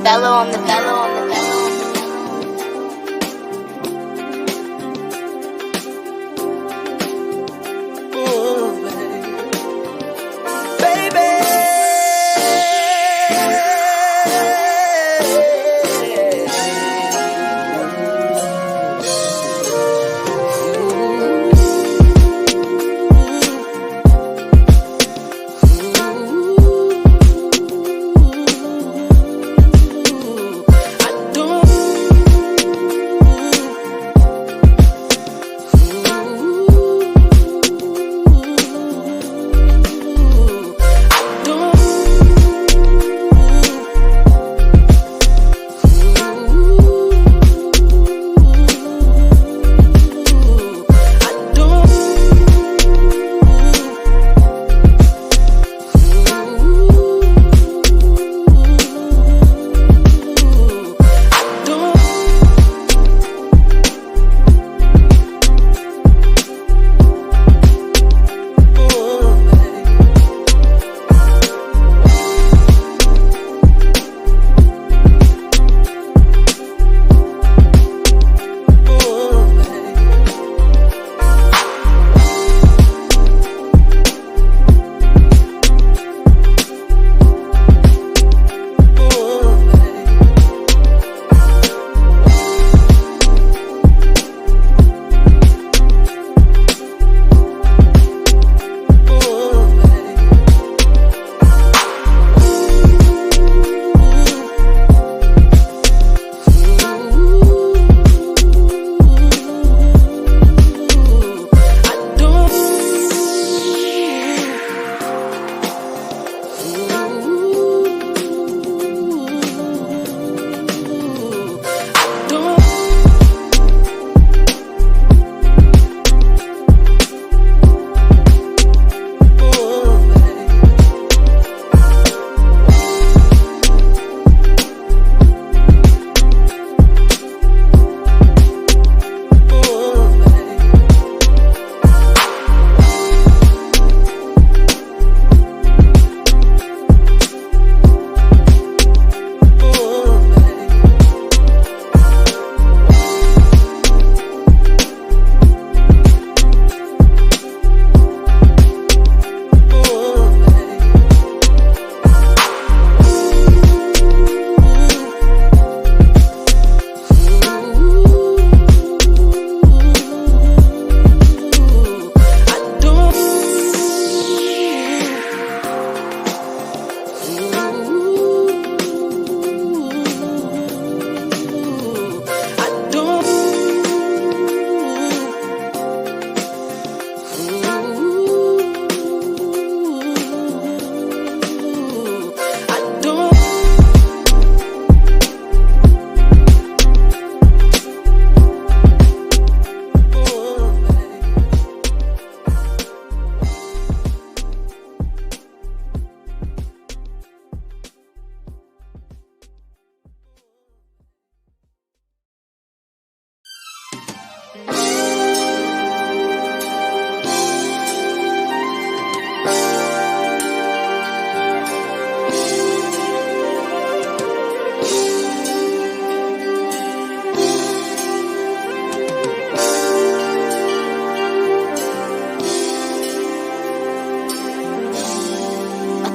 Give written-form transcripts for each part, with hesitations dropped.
Othello on the bellow on the bellow.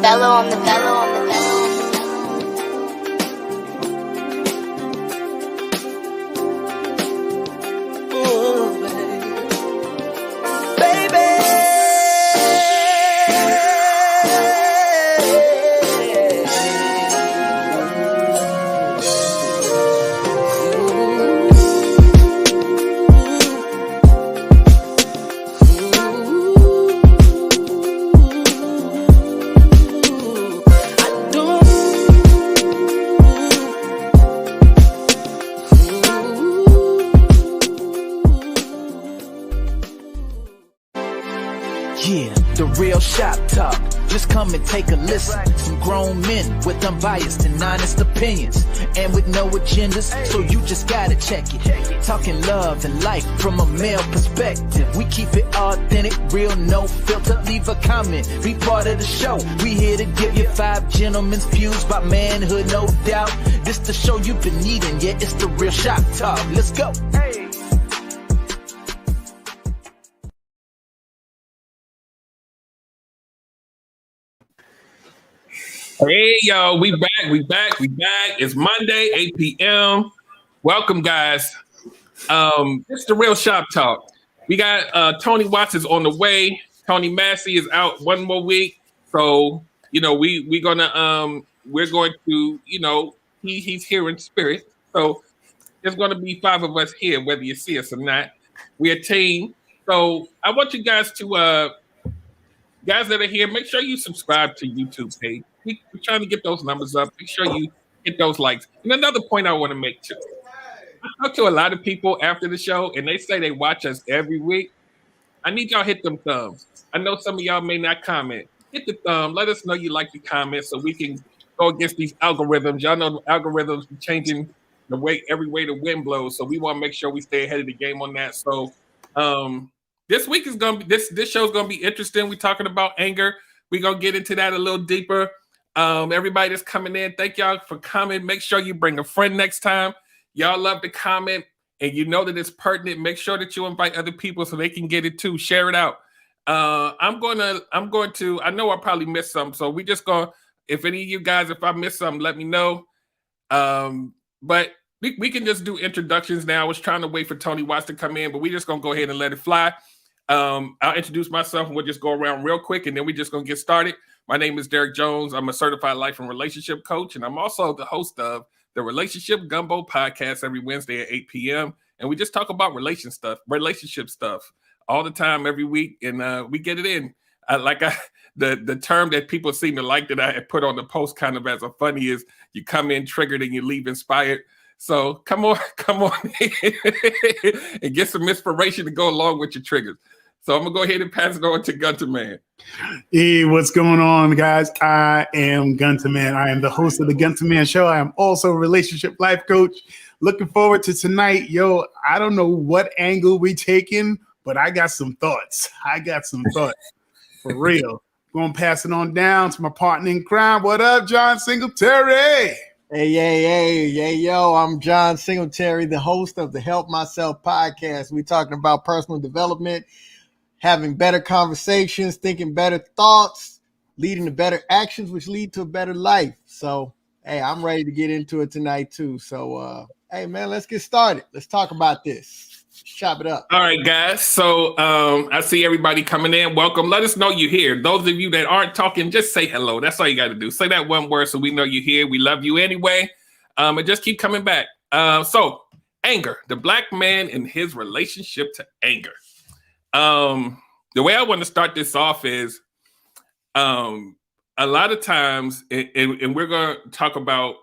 Othello on the bellow on the bellow. Yeah, the real shop talk. Just come and take a listen. Some grown men with unbiased and honest opinions, and with no agendas, so you just gotta check it. Talking love and life from a male perspective. We keep it authentic, real, no filter. Leave a comment, be part of the show. We here to give you 5 gentlemen's views about manhood, no doubt. This the show you've been needing, yeah, it's the Real Shop Talk. Let's go. Hey, y'all, we back. It's Monday, 8 p.m. Welcome, guys. It's the Real Shop Talk. We got Tony Watts is on the way. Tony Massey is out one more week. So, we're going to, he's here in spirit. So there's going to be 5 of us here, whether you see us or not. We're a team. So I want you guys to, guys that are here, make sure you subscribe to YouTube page. We're trying to get those numbers up. Make sure you hit those likes. And another point I want to make too. I talk to a lot of people after the show, and they say they watch us every week. I need y'all hit them thumbs. I know some of y'all may not comment. Hit the thumb. Let us know you like the comments so we can go against these algorithms. Y'all know the algorithms are changing every way the wind blows. So we want to make sure we stay ahead of the game on that. So this week is gonna be this show's gonna be interesting. We're talking about anger. We're gonna get into that a little deeper. Everybody that's coming in, thank y'all for coming. Make sure you bring a friend next time. Y'all love to comment, and you know that it's pertinent. Make sure that you invite other people so they can get it too. Share it out. I'm going to. I know I probably missed some, so we just gonna. If any of you guys, if I missed something, let me know. But we can just do introductions now. I was trying to wait for Tony Watts to come in, but we just gonna go ahead and let it fly. I'll introduce myself, and we'll just go around real quick, and then we just gonna get started. My name is Derek Jones. I'm a certified life and relationship coach, and I'm also the host of the Relationship Gumbo podcast every Wednesday at 8 p.m. And we just talk about relationship stuff all the time, every week, and we get it in. The term that people seem to like that I had put on the post kind of as a funny is you come in triggered and you leave inspired. So come on and get some inspiration to go along with your triggers. So I'm going to go ahead and pass it on to Gunter Man. Hey, what's going on, guys? I am Gunter Man. I am the host of the Gunter Man Show. I am also a relationship life coach. Looking forward to tonight. Yo, I don't know what angle we taking, but I got some thoughts. For real. Going to pass it on down to my partner in crime. What up, John Singletary? Hey, yo, I'm John Singletary, the host of the Help Myself podcast. We're talking about personal development, having better conversations, thinking better thoughts, leading to better actions, which lead to a better life. So, hey, I'm ready to get into it tonight too. So, hey, man, let's get started. Let's talk about this. Chop it up. All right, guys. So I see everybody coming in. Welcome. Let us know you're here. Those of you that aren't talking, just say hello. That's all you got to do. Say that one word so we know you're here. We love you anyway. And just keep coming back. So anger, the black man in his relationship to anger. The way I want to start this off is a lot of times, and we're going to talk about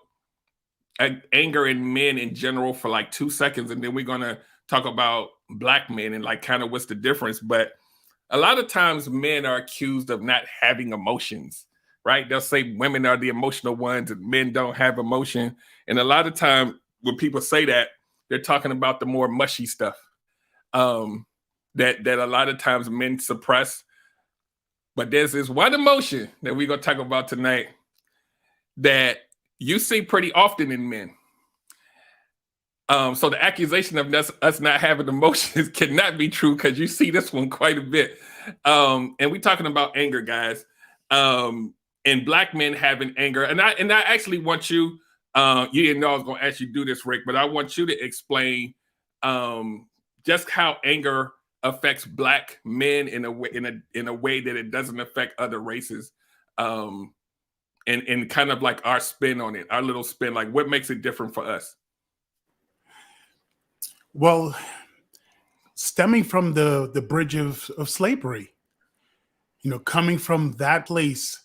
anger in men in general for like 2 seconds, and then we're going to talk about black men and like kind of what's the difference. But a lot of times men are accused of not having emotions, right? They'll say women are the emotional ones and men don't have emotion. And a lot of time when people say that, they're talking about the more mushy stuff that a lot of times men suppress. But there's this one emotion that we're going to talk about tonight that you see pretty often in men. So the accusation of us not having emotions cannot be true because you see this one quite a bit. And we're talking about anger, guys, and black men having anger. And I actually want you, you didn't know I was going to actually do this, Rick, but I want you to explain just how anger affects black men in a way that it doesn't affect other races. And kind of like our spin on it, our little spin, like what makes it different for us? Well, stemming from the bridge of slavery, coming from that place,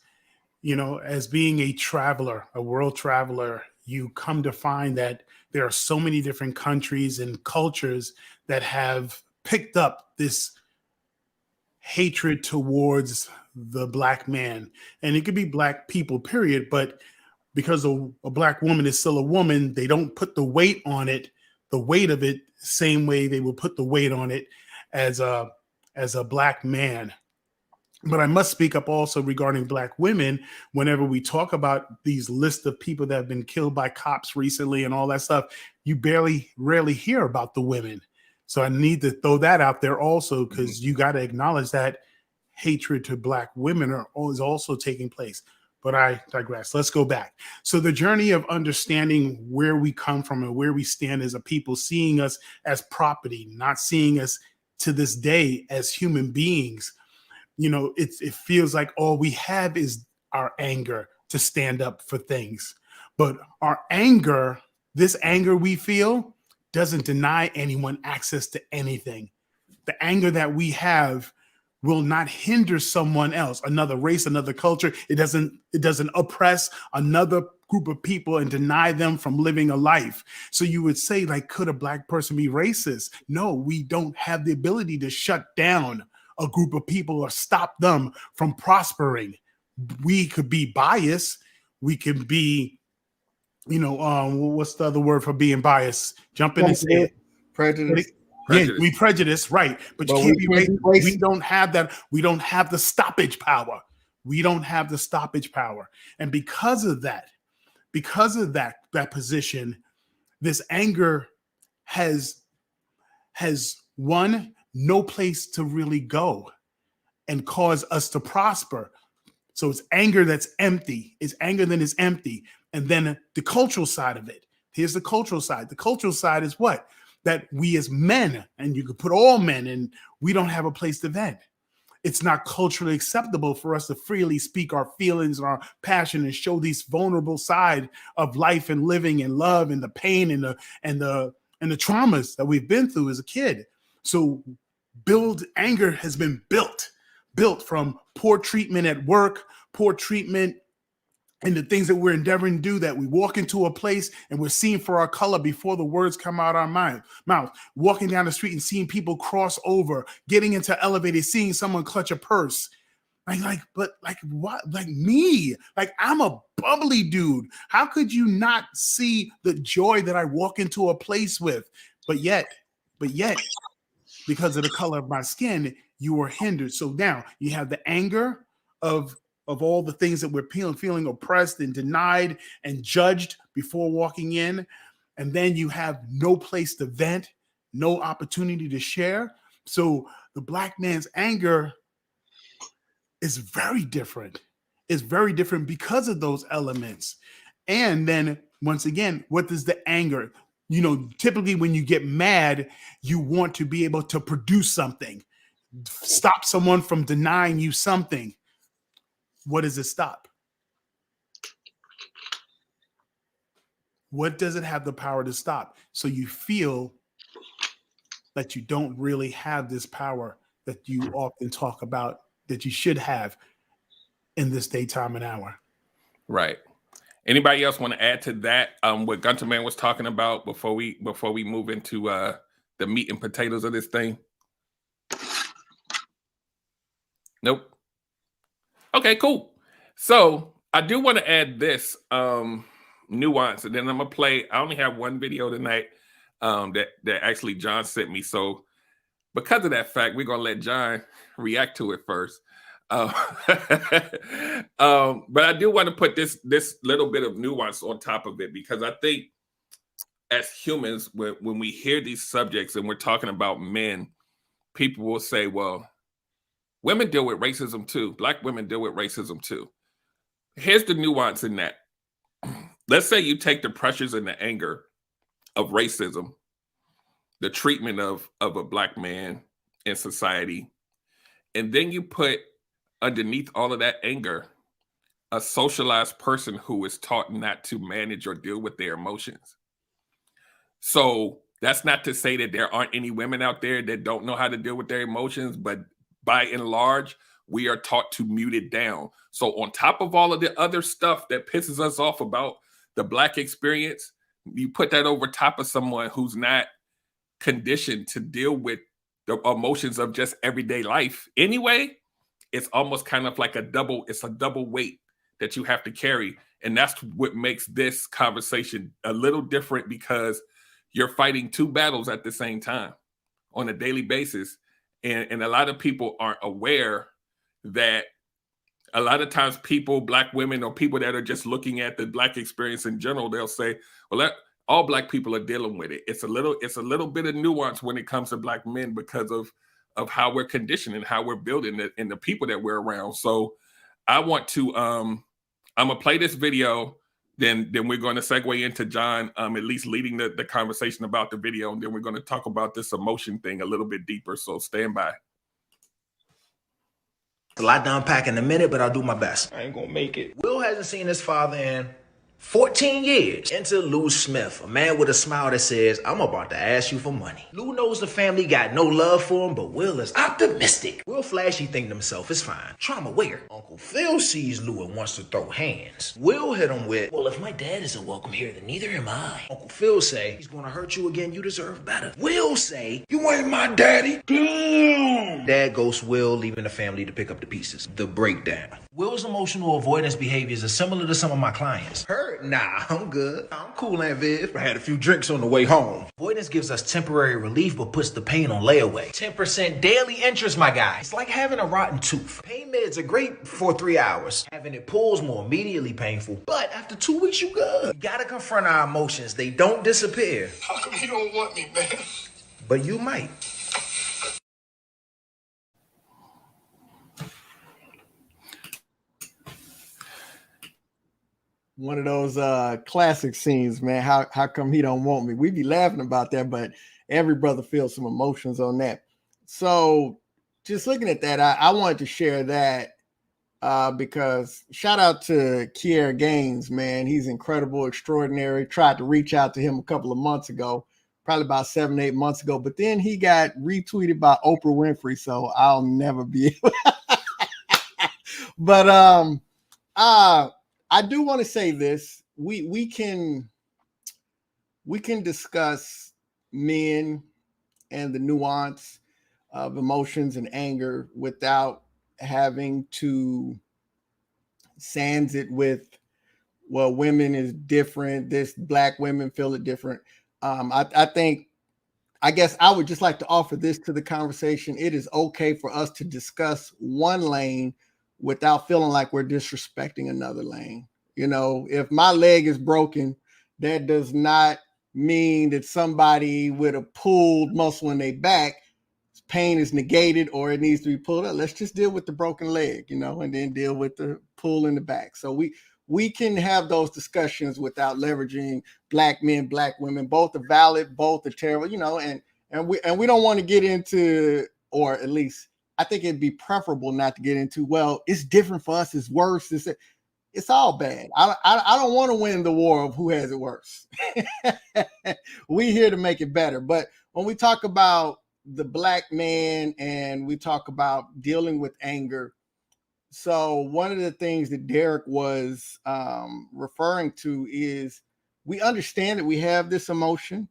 as being a traveler, a world traveler, you come to find that there are so many different countries and cultures that have picked up this hatred towards the black man. And it could be black people, period. But because a black woman is still a woman, they don't put the weight on it, the weight of it, same way they will put the weight on it as a black man. But I must speak up also regarding black women. Whenever we talk about these lists of people that have been killed by cops recently and all that stuff, you rarely hear about the women. So I need to throw that out there also, because you got to acknowledge that hatred to black women is also taking place. But I digress. Let's go back. So the journey of understanding where we come from and where we stand as a people, seeing us as property, not seeing us to this day as human beings. You know, it feels like all we have is our anger to stand up for things. But our anger, this anger we feel, doesn't deny anyone access to anything. The anger that we have will not hinder someone else, another race, another culture. It doesn't oppress another group of people and deny them from living a life. So you would say, like, could a black person be racist? No, we don't have the ability to shut down a group of people or stop them from prospering. We could be biased. We could be, what's the other word for being biased? Jump in and say it. Prejudice. Yeah, we prejudice, right? But you can't be racist. We don't have that. We don't have the stoppage power. We don't have the stoppage power. And because of that position, this anger has one, no place to really go and cause us to prosper. So it's anger that's empty. It's anger that is empty. And then the cultural side of it. Here's the cultural side. The cultural side is what? That we as men, and you could put all men in, we don't have a place to vent. It's not culturally acceptable for us to freely speak our feelings and our passion and show these vulnerable side of life and living and love and the pain and the traumas that we've been through as a kid. So anger has been built from poor treatment at work, poor treatment and the things that we're endeavoring to do, that we walk into a place and we're seen for our color before the words come out our mouth, walking down the street and seeing people cross over, getting into elevators, seeing someone clutch a purse. But what? Like me, like I'm a bubbly dude. How could you not see the joy that I walk into a place with? But yet, because of the color of my skin, you are hindered. So now you have the anger of all the things that we're feeling oppressed and denied and judged before walking in. And then you have no place to vent, no opportunity to share. So the black man's anger is very different. It's very different because of those elements. And then once again, what is the anger? Typically when you get mad, you want to be able to produce something, stop someone from denying you something. What does it stop? What does it have the power to stop? So you feel that you don't really have this power that you often talk about that you should have in this day, time, and hour. Right. Anybody else want to add to that? What Gunter Man was talking about before we move into the meat and potatoes of this thing? Nope. Okay, cool. So I do want to add this nuance, and then I'm gonna play. I only have one video tonight that actually John sent me. So because of that fact, we're gonna let John react to it first. But I do want to put this little bit of nuance on top of it, because I think as humans, when we hear these subjects and we're talking about men, people will say, well, women deal with racism too. Black women deal with racism too. Here's the nuance in that. Let's say you take the pressures and the anger of racism, the treatment of a black man in society, and then you put underneath all of that anger a socialized person who is taught not to manage or deal with their emotions. So that's not to say that there aren't any women out there that don't know how to deal with their emotions, but by and large, we are taught to mute it down. So on top of all of the other stuff that pisses us off about the Black experience, you put that over top of someone who's not conditioned to deal with the emotions of just everyday life anyway, it's almost kind of like a double weight that you have to carry. And that's what makes this conversation a little different, because you're fighting two battles at the same time on a daily basis. And a lot of people aren't aware that a lot of times people, Black women or people that are just looking at the Black experience in general, they'll say, well, all Black people are dealing with it. It's a little bit of nuance when it comes to Black men because of how we're conditioned and how we're building it and the people that we're around. So I want to, I'm gonna play this video, then we're going to segue into John at least leading the conversation about the video, and then we're going to talk about this emotion thing a little bit deeper. So stand by. It's a lot to unpack in a minute, but I'll do my best. I ain't gonna make it. Will hasn't seen his father in 14 years. Enter Lou Smith, a man with a smile that says, I'm about to ask you for money. Lou knows the family got no love for him, but Will is optimistic. Will flashy think to himself, it's fine. Trauma where? Uncle Phil sees Lou and wants to throw hands. Will hit him with, well, if my dad isn't welcome here, then neither am I. Uncle Phil say, he's gonna hurt you again, you deserve better. Will say, you ain't my daddy. Damn. Dad ghosts Will, leaving the family to pick up the pieces. The breakdown. Will's emotional avoidance behaviors are similar to some of my clients. Hurt? Nah, I'm good. I'm cool, Aunt Viv. I had a few drinks on the way home. Avoidance gives us temporary relief but puts the pain on layaway. 10% daily interest, my guy. It's like having a rotten tooth. Pain meds are great for 3 hours. Having it pull's more immediately painful. But after 2 weeks, you good. You gotta confront our emotions. They don't disappear. How come you don't want me, man? But you might. One of those classic scenes, man. How come he don't want me? We be laughing about that, but every brother feels some emotions on that. So just looking at that, I wanted to share that because shout out to Kier Gaines, man. He's incredible, extraordinary. Tried to reach out to him a couple of months ago, probably about 7-8 months ago, but then he got retweeted by Oprah Winfrey, so I'll never be able. But I do want to say this. We can discuss men and the nuance of emotions and anger without having to sans it with, well, women is different. This Black women feel it different. I guess I would just like to offer this to the conversation. It is okay for us to discuss one lane without feeling like we're disrespecting another lane. You know, if my leg is broken, that does not mean that somebody with a pulled muscle in their back, pain is negated or it needs to be pulled up. Let's just deal with the broken leg, you know, and then deal with the pull in the back. So we can have those discussions without leveraging Black men, Black women. Both are valid, both are terrible, you know, and we don't want to get into, or at least I think it'd be preferable not to get into, well, it's different for us, it's worse. It's all bad. I don't want to win the war of who has it worse. We here to make it better. But when we talk about the Black man and we talk about dealing with anger, so one of the things that Derek was referring to is we understand that we have this emotion.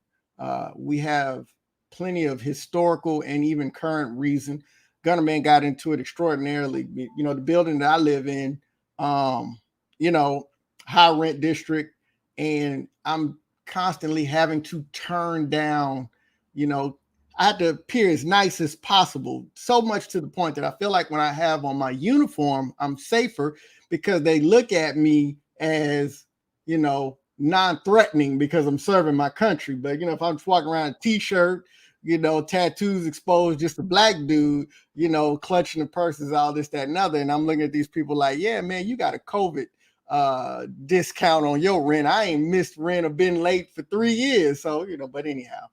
We have plenty of historical and even current reason. Gunner Man got into it extraordinarily. You know, the building that I live in, you know, high rent district, and I'm constantly having to turn down, you know, I have to appear as nice as possible, so much to the point that I feel like when I have on my uniform, I'm safer because they look at me as, you know, non-threatening because I'm serving my country. But, you know, if I'm just walking around in a t-shirt, you know, tattoos exposed, just a Black dude, you know, clutching the purses, all this, that, and other. And I'm looking at these people like, yeah, man, you got a COVID discount on your rent. I ain't missed rent or been late for 3 years. So, you know, but anyhow,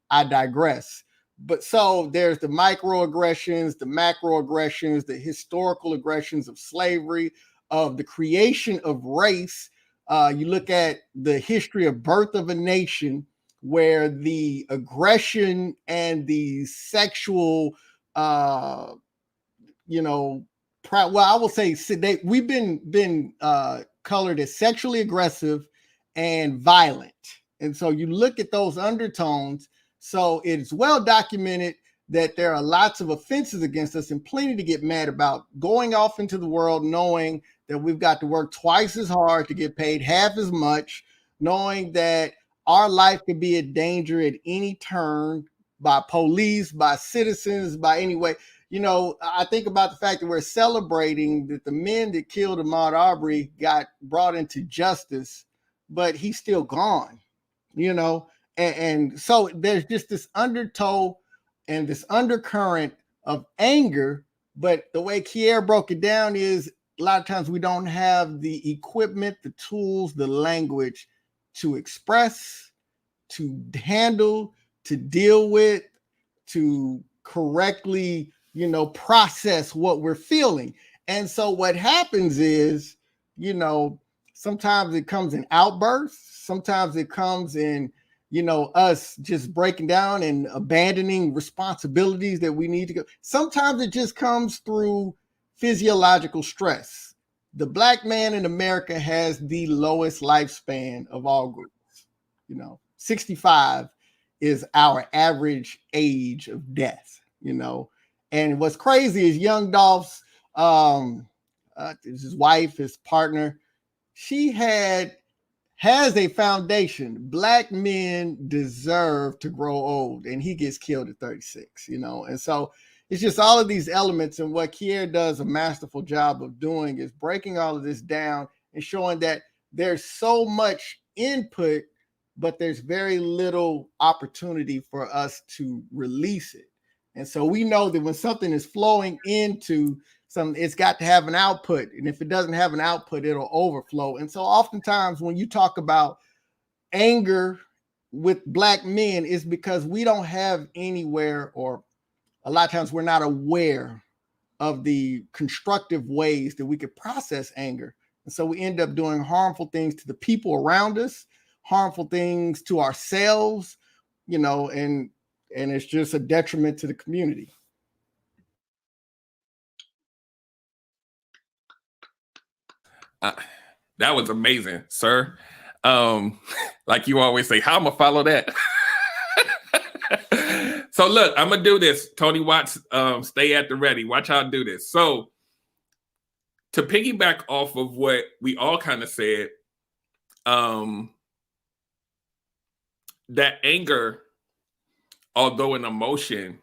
I digress. But so there's the microaggressions, the macroaggressions, the historical aggressions of slavery, of the creation of race. You look at the history of birth of a nation, where the aggression and the sexual, you know, well, I will say we've been colored as sexually aggressive and violent. And so you look at those undertones. So it's well documented that there are lots of offenses against us and plenty to get mad about. Going off into the world knowing that we've got to work twice as hard to get paid half as much, knowing that our life could be in danger at any turn by police, by citizens, by any way. You know, I think about the fact that we're celebrating that the men that killed Ahmaud Arbery got brought into justice, but he's still gone, you know? And so there's just this undertow and this undercurrent of anger. But the way Kier broke it down is a lot of times we don't have the equipment, the tools, the language to express, to handle, to deal with, to correctly, you know, process what we're feeling. And so what happens is, you know, sometimes it comes in outbursts, sometimes it comes in, you know, us just breaking down and abandoning responsibilities that we need to go. Sometimes it just comes through physiological stress. The Black man in America has the lowest lifespan of all groups. You know, 65 is our average age of death, you know. And what's crazy is Young Dolph's his wife, his partner, she has a foundation. Black men deserve to grow old, and he gets killed at 36, you know. And so it's just all of these elements, and what Kier does a masterful job of doing is breaking all of this down and showing that there's so much input, but there's very little opportunity for us to release it. And so we know that when something is flowing into something, it's got to have an output. And if it doesn't have an output, it'll overflow. And so oftentimes when you talk about anger with Black men, it's because we don't have anywhere, or a lot of times we're not aware of the constructive ways that we could process anger. And so we end up doing harmful things to the people around us, harmful things to ourselves, you know, and it's just a detriment to the community. That was amazing, sir. Like you always say, how am I gonna follow that? So look, I'm gonna do this. Tony Watts, stay at the ready. Watch how I do this. So to piggyback off of what we all kind of said, that anger, although an emotion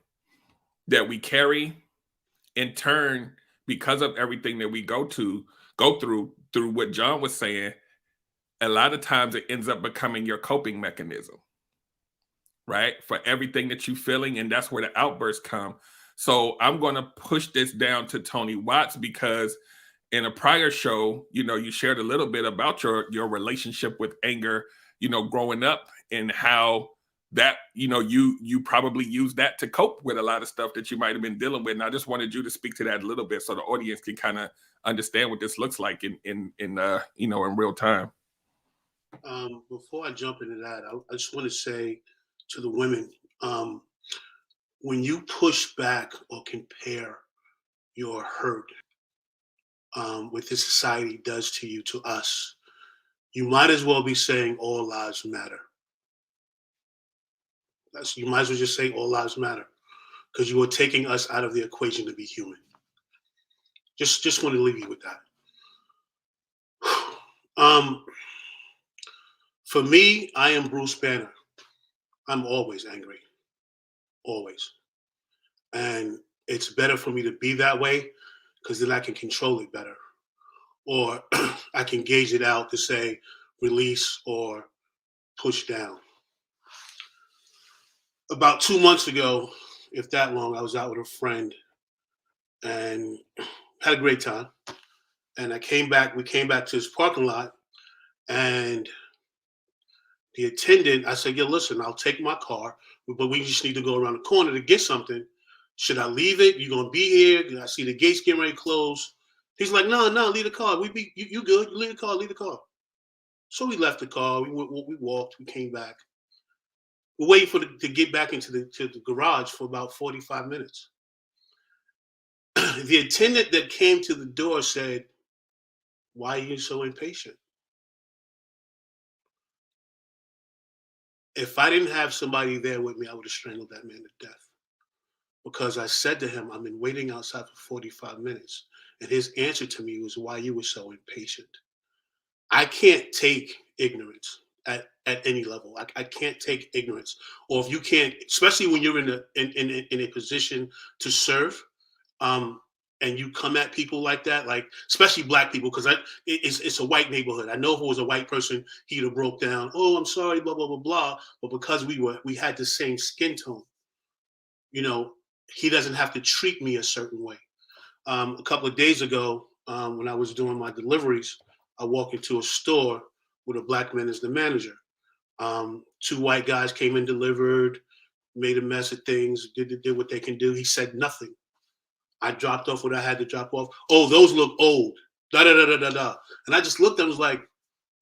that we carry, in turn, because of everything that we go through what John was saying, a lot of times it ends up becoming your coping mechanism, right? For everything that you're feeling, and that's where the outbursts come. So I'm going to push this down to Tony Watts, because in a prior show, you know, you shared a little bit about your relationship with anger, you know, growing up, and how that, you know, you probably use that to cope with a lot of stuff that you might have been dealing with. And I just wanted you to speak to that a little bit so the audience can kind of understand what this looks like in you know, in real time. Before I jump into that, I just want to say to the women, when you push back or compare your hurt, what this society does to you, to us, you might as well be saying all lives matter. You might as well just say all lives matter, because you are taking us out of the equation to be human. Just want to leave you with that. For me, I am Bruce Banner. I'm always angry, always. And it's better for me to be that way, because then I can control it better. Or I can gauge it out to say release or push down. About 2 months ago, if that long, I was out with a friend and had a great time. And we came back to his parking lot, and the attendant, I said, "Yeah, listen, I'll take my car, but we just need to go around the corner to get something. Should I leave it? You're gonna be here. I see the gates getting ready to close." He's like, "No, leave the car. You good? Leave the car. So we left the car. We walked. We came back. We're waiting to get back into the garage for about 45 minutes. The attendant that came to the door said, "Why are you so impatient?" If I didn't have somebody there with me, I would have strangled that man to death. because I said to him, I've been waiting outside for 45 minutes. And his answer to me was why you were so impatient. I can't take ignorance at any level. I can't take ignorance. Or if you can't, especially when you're in a position to serve, and you come at people like that, like especially black people, because it's a white neighborhood. I know if it was a white person, he'd have broke down. Oh, I'm sorry, blah blah blah blah. But because we had the same skin tone, you know, he doesn't have to treat me a certain way. A couple of days ago, when I was doing my deliveries, I walked into a store with a black man as the manager. Two white guys came and delivered, made a mess of things, did what they can do. He said nothing. I dropped off what I had to drop off. Oh, those look old. Da da da da da da. And I just looked at him, was like,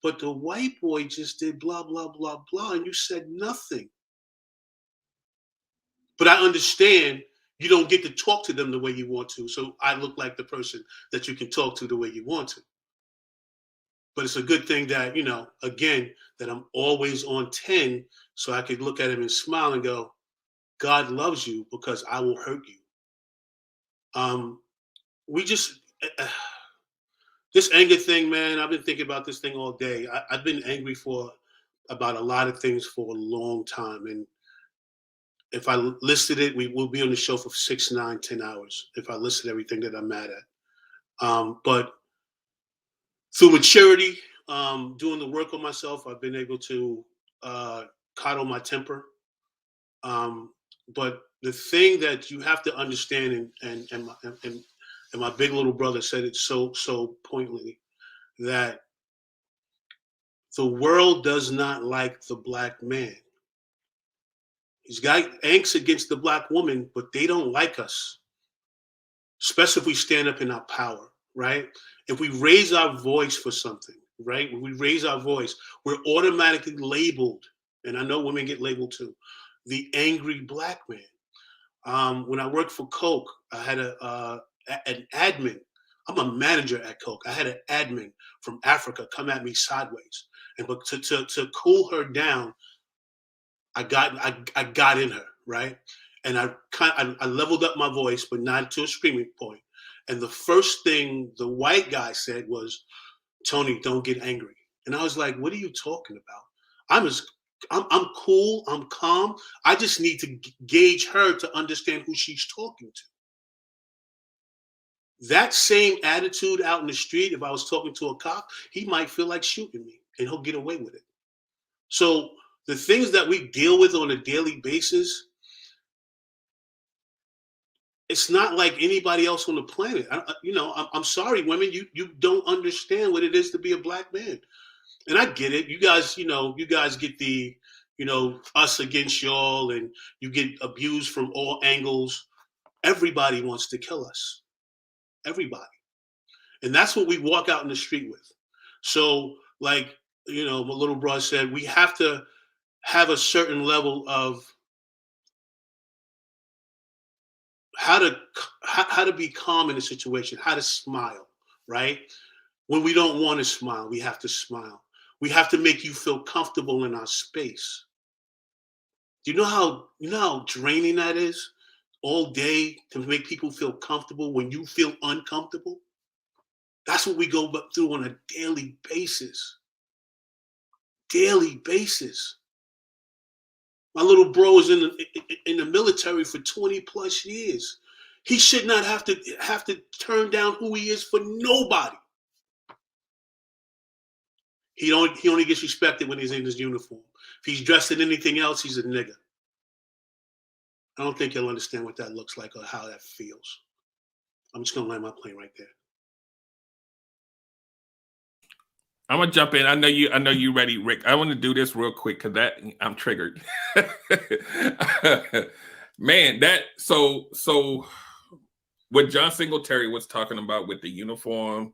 but the white boy just did blah blah blah blah, and you said nothing. But I understand you don't get to talk to them the way you want to. So I look like the person that you can talk to the way you want to. But it's a good thing that, you know, again, that I'm always on 10, so I could look at him and smile and go, God loves you because I will hurt you. We just, this anger thing, man, I've been thinking about this thing all day. I've been angry about a lot of things for a long time. And if I listed it, we will be on the show for 6, 9, 10 hours if I listed everything that I'm mad at. But through maturity, doing the work on myself, I've been able to coddle my temper. But the thing that you have to understand, and my big little brother said it so pointedly, that the world does not like the black man. He's got angst against the black woman, but they don't like us, especially if we stand up in our power, right? If we raise our voice for something, right? When we raise our voice, we're automatically labeled, and I know women get labeled too, the angry black man. When I worked for Coke, I had an admin. I'm a manager at Coke. I had an admin from Africa come at me sideways, and but to cool her down, I got in her, right? And I leveled up my voice, but not to a screaming point. And the first thing the white guy said was, Tony, don't get angry. And I was like, what are you talking about? I'm cool, I'm calm. I just need to gauge her to understand who she's talking to. That same attitude out in the street, if I was talking to a cop, he might feel like shooting me and he'll get away with it. So the things that we deal with on a daily basis, it's not like anybody else on the planet. I'm sorry, women, you don't understand what it is to be a black man. And I get it. You guys get the, us against y'all, and you get abused from all angles. Everybody wants to kill us. Everybody. And that's what we walk out in the street with. So, like, my little brother said, we have to have a certain level of how to be calm in a situation, how to smile, right? When we don't want to smile, we have to smile. We have to make you feel comfortable in our space. Do you know how draining that is all day to make people feel comfortable when you feel uncomfortable? That's what we go through on a daily basis. Daily basis. My little bro is in the military for 20 plus years. He should not have to turn down who he is for nobody. He only gets respected when he's in his uniform. If he's dressed in anything else, he's a nigga. I don't think he'll understand what that looks like or how that feels. I'm just gonna land my plane right there. I'm gonna jump in. I know you ready, Rick. I want to do this real quick because I'm triggered. Man, so what John Singletary was talking about with the uniform,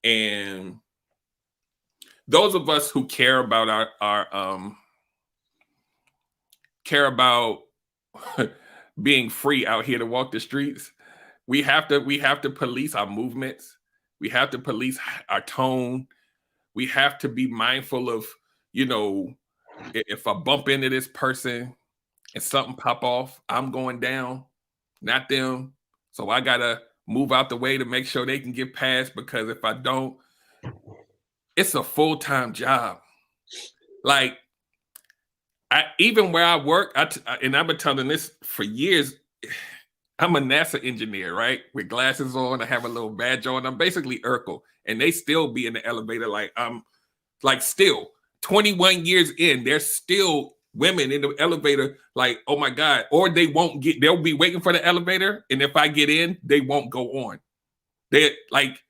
and those of us who care about our care about being free out here to walk the streets, we have to police our movements. We have to police our tone. We have to be mindful of, if I bump into this person, and something pop off, I'm going down, not them. So I gotta move out the way to make sure they can get past, because if I don't, it's a full-time job. Like, even where I work, and I've been telling this for years, I'm a NASA engineer, right? With glasses on, I have a little badge on. I'm basically Urkel, and they still be in the elevator like I'm like still 21 years in, there's still women in the elevator like, oh my God, or they'll be waiting for the elevator, and if I get in, they won't go on. They're like,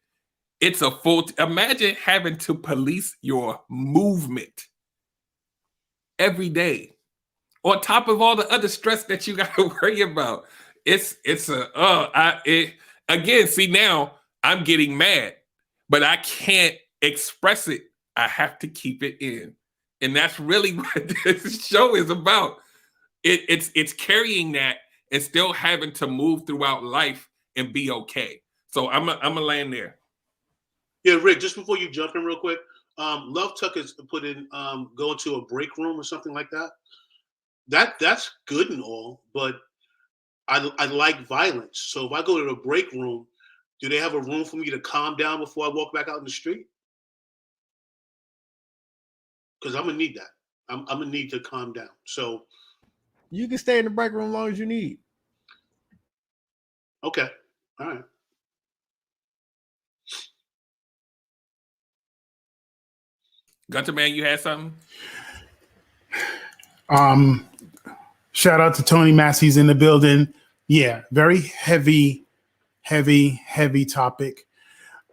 it's a imagine having to police your movement every day, on top of all the other stress that you got to worry about. Again, see, now I'm getting mad, but I can't express it. I have to keep it in. And that's really what this show is about. It's carrying that and still having to move throughout life and be okay. So I'm a land there. Yeah, Rick, just before you jump in real quick, Love Tuck has put in go into a break room or something like that. That's good and all, but I like violence. So if I go to the break room, do they have a room for me to calm down before I walk back out in the street? Because I'm gonna need that. I'm gonna need to calm down. So you can stay in the break room as long as you need. Okay. All right. Gunter Man, you had something? Shout out to Tony Massey's in the building. Yeah, very heavy topic.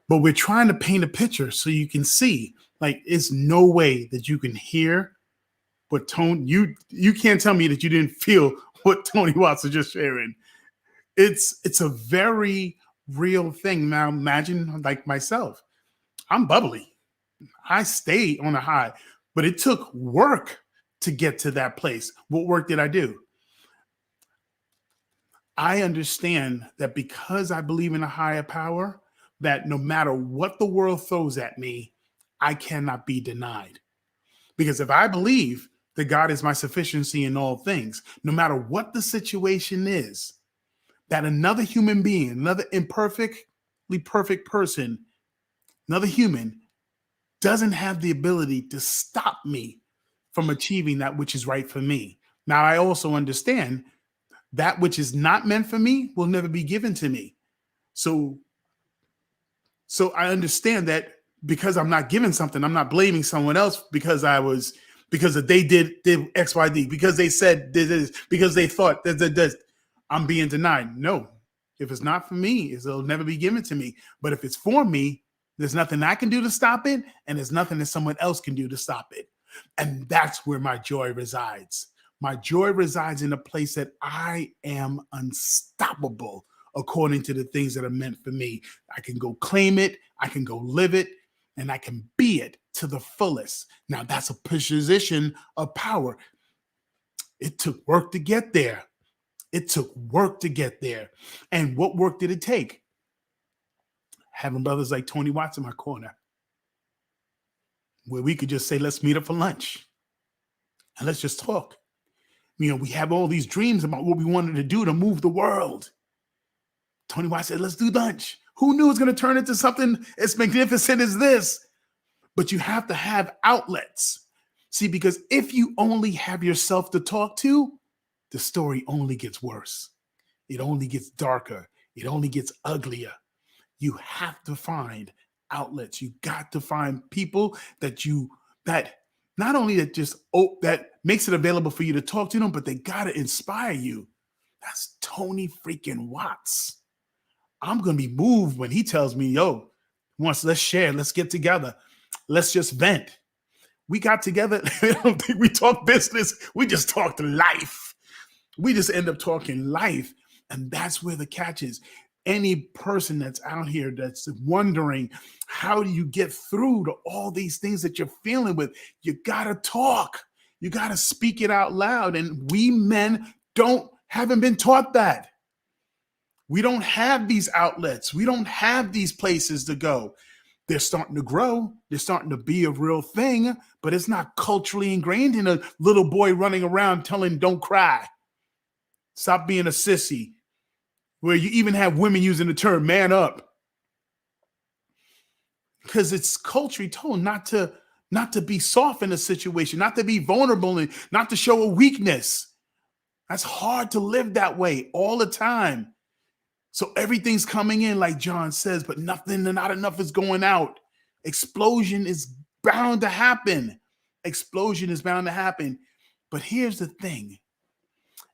But we're trying to paint a picture so you can see. Like, it's no way that you can hear what Tony, you can't tell me that you didn't feel what Tony Watts was just sharing. It's a very real thing. Now imagine, like myself, I'm bubbly. I stay on a high, but it took work to get to that place. What work did I do? I understand that because I believe in a higher power, that no matter what the world throws at me, I cannot be denied. Because if I believe that God is my sufficiency in all things, no matter what the situation is, that another human being, another imperfectly perfect person, another human doesn't have the ability to stop me from achieving that which is right for me. Now, I also understand that which is not meant for me will never be given to me. So I understand that because I'm not given something, I'm not blaming someone else because they did X, Y, D, because they said this, because they thought that I'm being denied. No, if it's not for me, it'll never be given to me. But if it's for me, there's nothing I can do to stop it, and there's nothing that someone else can do to stop it. And that's where my joy resides. My joy resides in a place that I am unstoppable according to the things that are meant for me. I can go claim it, I can go live it, and I can be it to the fullest. Now, that's a position of power. It took work to get there. And what work did it take? Having brothers like Tony Watts in my corner, where we could just say, let's meet up for lunch and let's just talk. You know, we have all these dreams about what we wanted to do to move the world. Tony Watts said, let's do lunch. Who knew it was going to turn into something as magnificent as this? But you have to have outlets. See, because if you only have yourself to talk to, the story only gets worse. It only gets darker. It only gets uglier. You have to find outlets. You got to find people that not only that makes it available for you to talk to them, but they got to inspire you. That's Tony freaking Watts. I'm going to be moved when he tells me, yo, let's share, let's get together. Let's just vent. We got together. I don't think we talk business. We just talked life. We just end up talking life. And that's where the catch is. Any person that's out here that's wondering, how do you get through to all these things that you're feeling with? You got to talk. You got to speak it out loud. And we men haven't been taught that. We don't have these outlets. We don't have these places to go. They're starting to grow. They're starting to be a real thing, but it's not culturally ingrained in a little boy running around telling, don't cry. Stop being a sissy. Where you even have women using the term man up. Because it's culturally told not to be soft in a situation, not to be vulnerable and not to show a weakness. That's hard to live that way all the time. So everything's coming in, like John says, but not enough is going out. Explosion is bound to happen. Explosion is bound to happen. But here's the thing.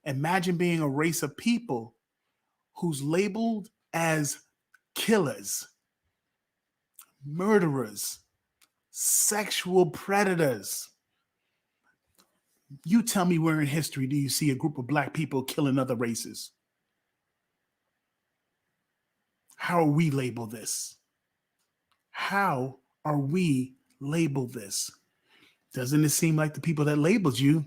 Imagine being a race of people who's labeled as killers, murderers, sexual predators. You tell me where in history do you see a group of black people killing other races? How are we labeled this? How are we labeled this? Doesn't it seem like the people that labeled you,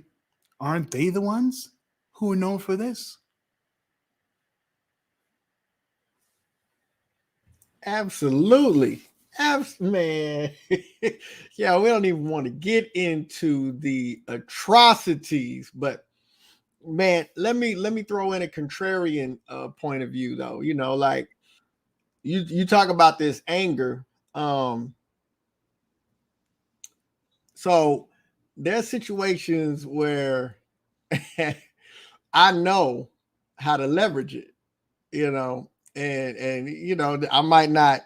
aren't they the ones who are known for this? Absolutely. Man. Yeah, we don't even want to get into the atrocities, but man, let me throw in a contrarian point of view though. You know, like you talk about this anger. So there's situations where I know how to leverage it, you know, and you know, I might not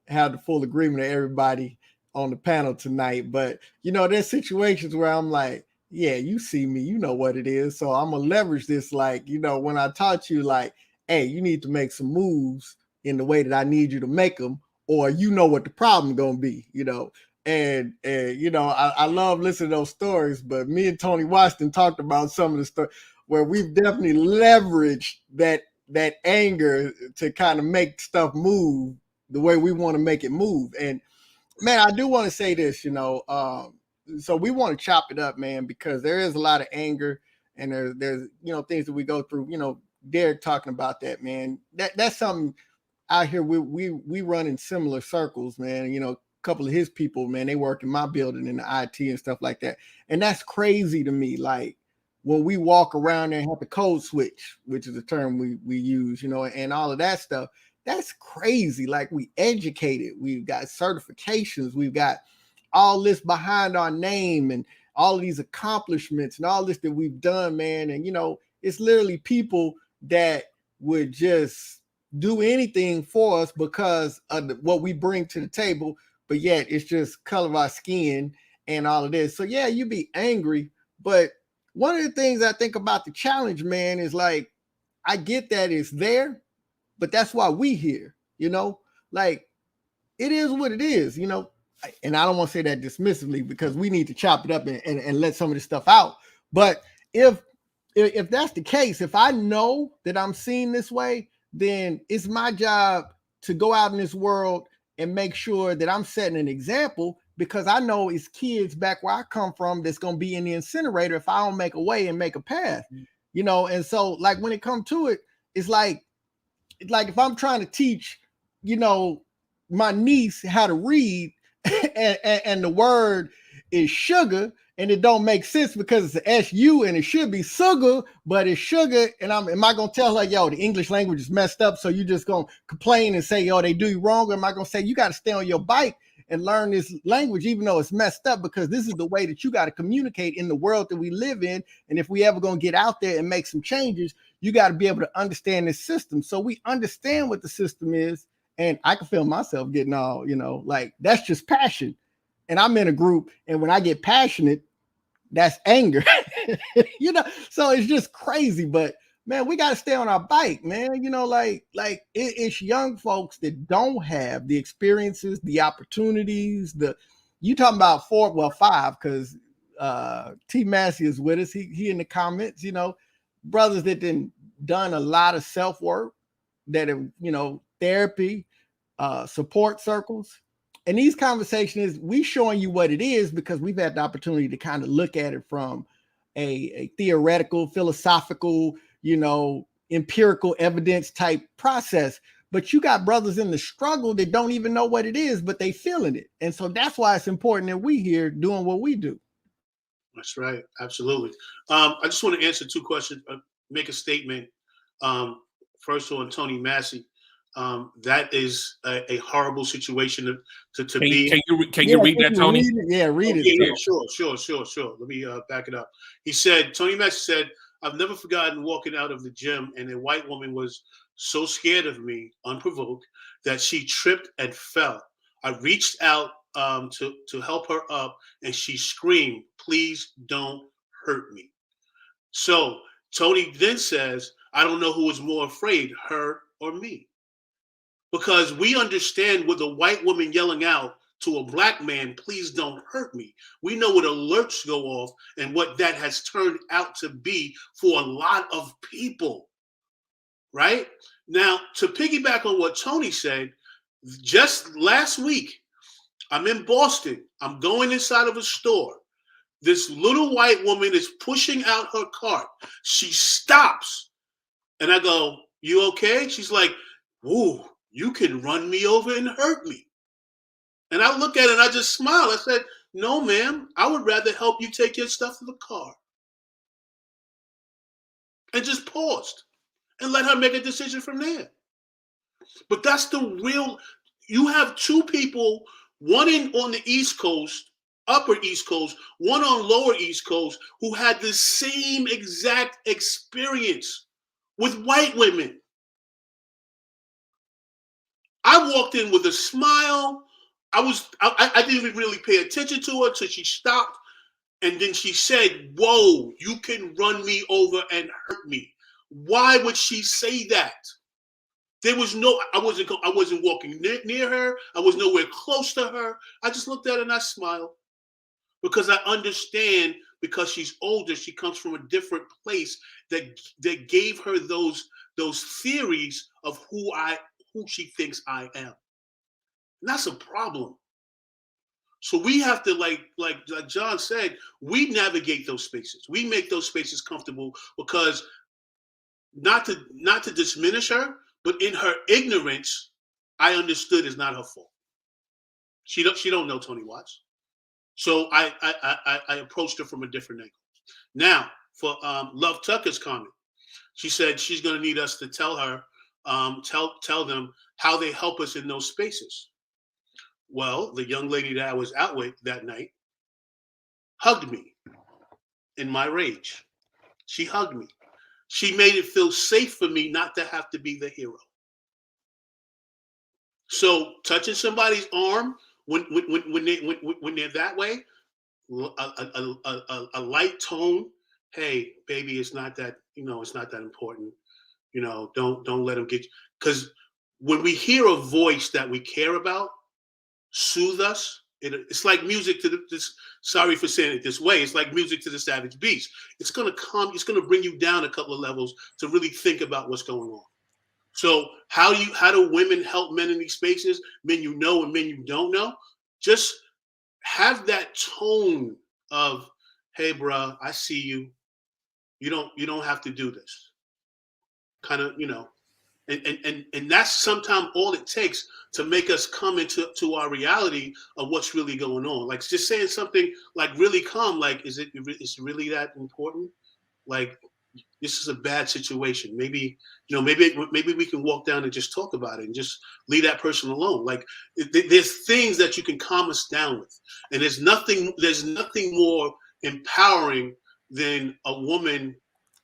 have the full agreement of everybody on the panel tonight, but you know, there's situations where I'm like, yeah, you see me, you know what it is. So I'm gonna leverage this, like, you know, when I taught you, like, hey, you need to make some moves in the way that I need you to make them, or you know what the problem gonna be, you know. And you know, I love listening to those stories, but me and Tony Washington talked about some of the stuff where we've definitely leveraged that anger to kind of make stuff move the way we want to make it move. And man, I do want to say this, you know, so we want to chop it up, man, because there is a lot of anger and there's you know, things that we go through, you know, Derek talking about that, man, that's something out here. We run in similar circles, man. You know, a couple of his people, man, they work in my building in the IT and stuff like that. And that's crazy to me. Like when we walk around there and have to code switch, which is a term we use, you know, and all of that stuff, that's crazy. Like we educated, we've got certifications, we've got all this behind our name and all of these accomplishments and all this that we've done, man. And, you know, it's literally people that would just do anything for us because of what we bring to the table, but yet it's just color of our skin and all of this. So yeah, you be angry, but one of the things I think about the challenge, man, is like, I get that it's there, but that's why we here, you know, like it is what it is, you know, and I don't want to say that dismissively because we need to chop it up and let some of this stuff out. But if that's the case, if I know that I'm seen this way, then it's my job to go out in this world and make sure that I'm setting an example, because I know it's kids back where I come from that's going to be in the incinerator if I don't make a way and make a path, you know. And so like when it comes to it, it's like if I'm trying to teach, you know, my niece how to read and the word is sugar and it don't make sense because it's an SU and it should be sugar, but it's sugar. And am I going to tell her, yo, the English language is messed up, so you just going to complain and say, yo, they do you wrong? Or am I going to say, you got to stay on your bike and learn this language, even though it's messed up, because this is the way that you got to communicate in the world that we live in. And if we ever going to get out there and make some changes, you got to be able to understand this system. So we understand what the system is. And I can feel myself getting all, you know, like that's just passion. And I'm in a group, and when I get passionate, that's anger, you know. So it's just crazy. But man, we got to stay on our bike, man. You know, like it's young folks that don't have the experiences, the opportunities. You talking about 5, because T Massey is with us. He in the comments, you know, brothers that done a lot of self work, that have, you know, therapy, support circles. And these conversations, we showing you what it is because we've had the opportunity to kind of look at it from a theoretical, philosophical, you know, empirical evidence type process. But you got brothers in the struggle that don't even know what it is, but they feeling it. And so that's why it's important that we here doing what we do. That's right. Absolutely. I just want to answer 2 questions, make a statement First on Tony Massey. That is a horrible situation to be. Can you read that, Tony? Read it. Yeah, sure. Let me back it up. He said, Tony Massey said, I've never forgotten walking out of the gym and a white woman was so scared of me, unprovoked, that she tripped and fell. I reached out to help her up and she screamed, please don't hurt me. So Tony then says, I don't know who was more afraid, her or me. Because we understand with a white woman yelling out to a black man, please don't hurt me. We know what alerts go off and what that has turned out to be for a lot of people, right? Now, to piggyback on what Tony said, just last week, I'm in Boston. I'm going inside of a store. This little white woman is pushing out her cart. She stops. And I go, you okay? She's like, whoa, you can run me over and hurt me. And I look at it and I just smile. I said, no, ma'am, I would rather help you take your stuff to the car. And just paused and let her make a decision from there. But that's the real, you have two people, one on the East Coast, upper East Coast, one on lower East Coast, who had the same exact experience with white women. I walked in with a smile. I didn't even really pay attention to her till she stopped. And then she said, whoa, you can run me over and hurt me. Why would she say that? There was no, I wasn't walking near her. I was nowhere close to her. I just looked at her and I smiled. Because I understand, because she's older, she comes from a different place that gave her those theories of who she thinks I am. And that's a problem. So we have to, like John said, we navigate those spaces. We make those spaces comfortable because not to diminish her, but in her ignorance, I understood it's not her fault. She don't know Tony Watts. So I approached her from a different angle. Now, for Love Tucker's comment, she said she's going to need us to tell her, tell them how they help us in those spaces. Well, the young lady that I was out with that night hugged me in my rage. She hugged me. She made it feel safe for me not to have to be the hero. So touching somebody's arm when they're that way, a light tone. Hey, baby, it's not that, it's not that important. Don't let them get you. Because when we hear a voice that we care about soothe us, it's like music to this. Sorry for saying it this way. It's like music to the savage beast. It's gonna come. It's gonna bring you down a couple of levels to really think about what's going on. So how do women help men in these spaces? Men you know and men you don't know. Just have that tone of, hey, bruh, I see you. You don't have to do this. Kind of, and that's sometimes all it takes to make us come into our reality of what's really going on. Like just saying something like really calm, like, is it really that important? Like, this is a bad situation. Maybe we can walk down and just talk about it and just leave that person alone. Like there's things that you can calm us down with. And there's nothing more empowering than a woman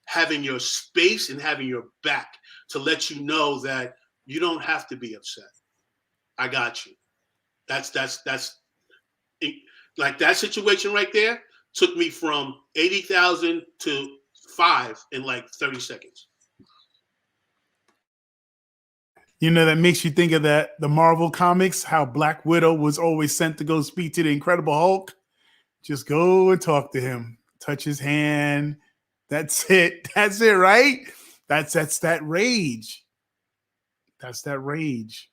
having your space and having your back to let you know that you don't have to be upset. I got you. That's like that situation right there took me from 80,000 to 5 in like 30 seconds. That makes you think of the Marvel comics, how Black Widow was always sent to go speak to the Incredible Hulk. Just go and talk to him, touch his hand. That's it. That's it, right? That's that rage. That's that rage.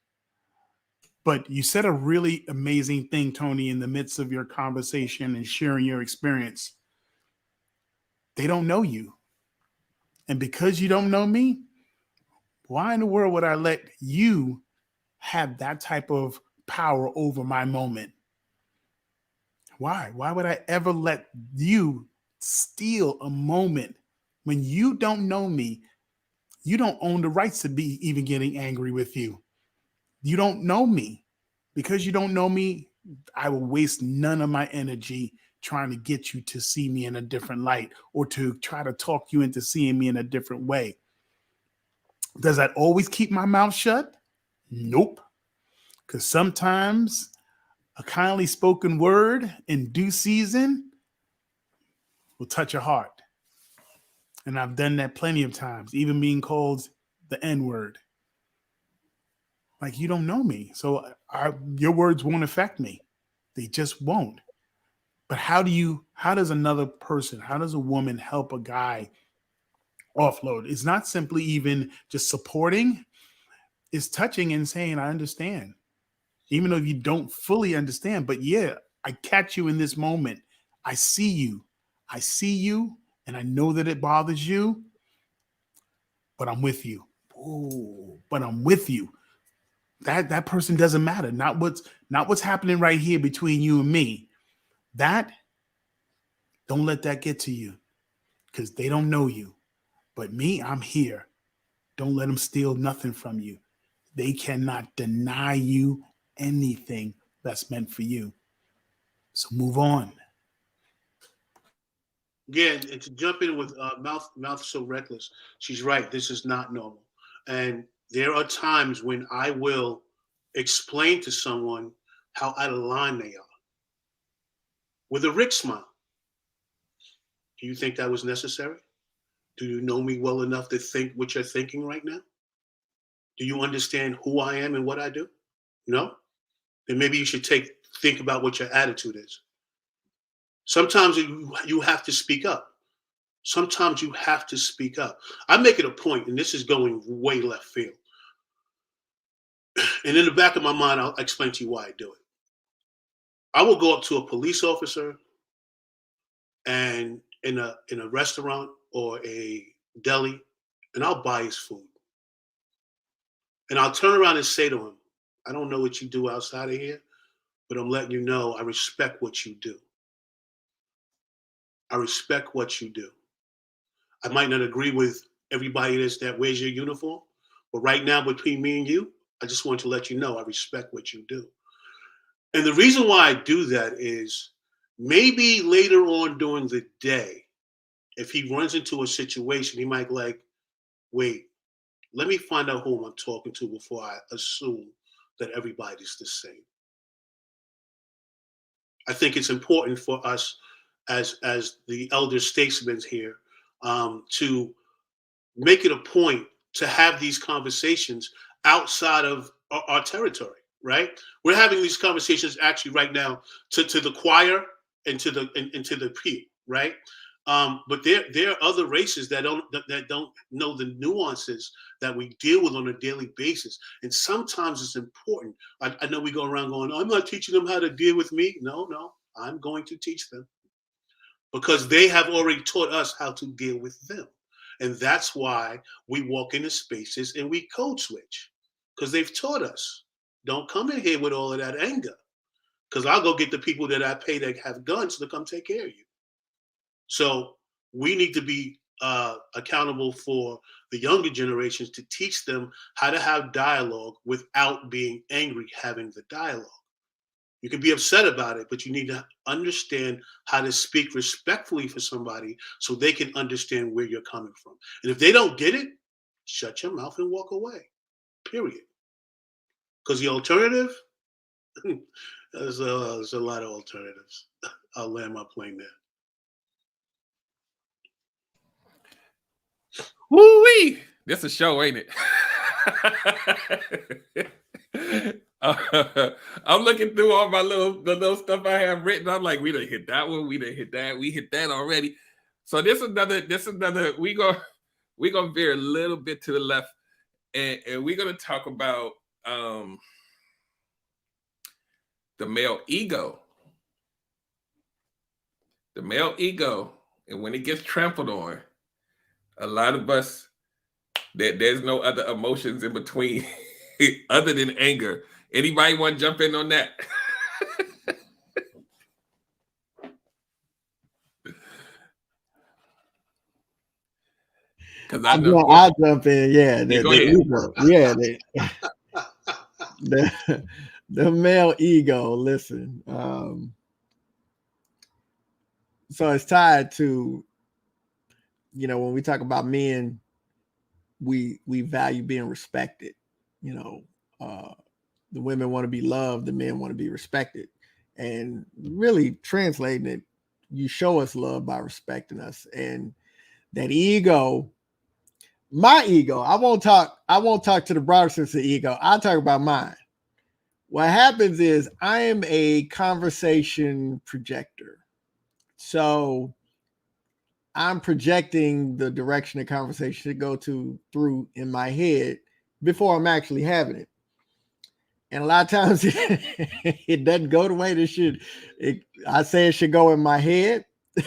But you said a really amazing thing, Tony, in the midst of your conversation and sharing your experience. They don't know you. And because you don't know me, why in the world would I let you have that type of power over my moment? Why? Why would I ever let you steal a moment when you don't know me? You don't own the rights to be even getting angry with you. You don't know me. Because you don't know me, I will waste none of my energy trying to get you to see me in a different light or to try to talk you into seeing me in a different way. Does that always keep my mouth shut? Nope. Because sometimes a kindly spoken word in due season will touch a heart. And I've done that plenty of times, even being called the N-word. Like, you don't know me. So your words won't affect me. They just won't. But how does another person, how does a woman help a guy offload? It's not simply even just supporting, it's touching and saying, I understand. Even though you don't fully understand, but yeah, I catch you in this moment. I see you. I see you, and I know that it bothers you, but I'm with you. Ooh, but I'm with you. That person doesn't matter. Not what's happening right here between you and me. That, don't let that get to you, because they don't know you. But me, I'm here. Don't let them steal nothing from you. They cannot deny you anything that's meant for you. So move on. Again, and to jump in with mouth so reckless, she's right. This is not normal, and there are times when I will explain to someone how out of line they are with a Rick smile. Do you think that was necessary? Do you know me well enough to think what you're thinking right now? Do you understand who I am and what I do? No? Then maybe you should think about what your attitude is. Sometimes you have to speak up. Sometimes you have to speak up. I make it a point, and this is going way left field. And in the back of my mind, I'll explain to you why I do it. I will go up to a police officer and in a restaurant or a deli, and I'll buy his food. And I'll turn around and say to him, I don't know what you do outside of here, but I'm letting you know I respect what you do. I respect what you do. I might not agree with everybody that wears your uniform, but right now between me and you, I just want to let you know I respect what you do. And the reason why I do that is maybe later on during the day, if he runs into a situation, he might like, wait, let me find out who I'm talking to before I assume that everybody's the same. I think it's important for us as the elder statesmen here to make it a point to have these conversations outside of our territory, right? We're having these conversations actually right now to the choir and to the pew, right? But there are other races that don't know the nuances that we deal with on a daily basis, and sometimes it's important. I know we go around going, "I'm not teaching them how to deal with me." No, I'm going to teach them because they have already taught us how to deal with them, and that's why we walk into spaces and we code switch because they've taught us. Don't come in here with all of that anger, because I'll go get the people that I pay that have guns to come take care of you. So we need to be accountable for the younger generations to teach them how to have dialogue without being angry having the dialogue. You can be upset about it, but you need to understand how to speak respectfully for somebody so they can understand where you're coming from. And if they don't get it, shut your mouth and walk away, period. Because the alternative, there's a lot of alternatives. I'll land my plane there. Woo-wee! That's a show, ain't it? I'm looking through all my the little stuff I have written. I'm like, we done hit that one, we done hit that, we hit that already. So this is another. We gonna veer a little bit to the left, and we're gonna talk about the male ego. The male ego, and when it gets trampled on, a lot of us, there's no other emotions in between other than anger. Anybody want to jump in on that? Because I'll jump in. Yeah, go ahead. ego. Yeah, the male ego. Listen, so it's tied to, when we talk about men, we value being respected. The women want to be loved, the men want to be respected, and really translating it, you show us love by respecting us. And that ego, my ego, I won't talk to the broader sense of ego. I'll talk about mine. What happens is I am a conversation projector. So I'm projecting the direction the conversation should go through in my head before I'm actually having it. And a lot of times it doesn't go the way it should. I say it should go in my head.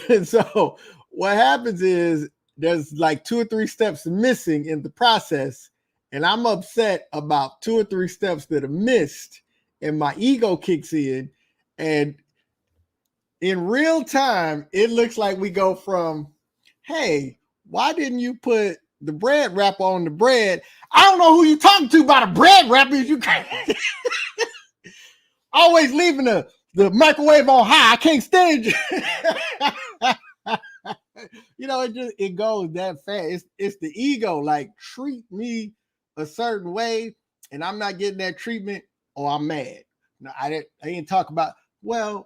And so what happens is there's like 2 or 3 steps missing in the process. And I'm upset about 2 or 3 steps that are missed. And my ego kicks in. And in real time, it looks like we go from, hey, why didn't you put the bread wrapper on the bread? I don't know who you talking to about a bread wrapper. You can't always leaving the microwave on high. I can't stand you. It goes that fast. It's the ego. Like, treat me a certain way, and I'm not getting that treatment, or I'm mad. No, I didn't talk about, when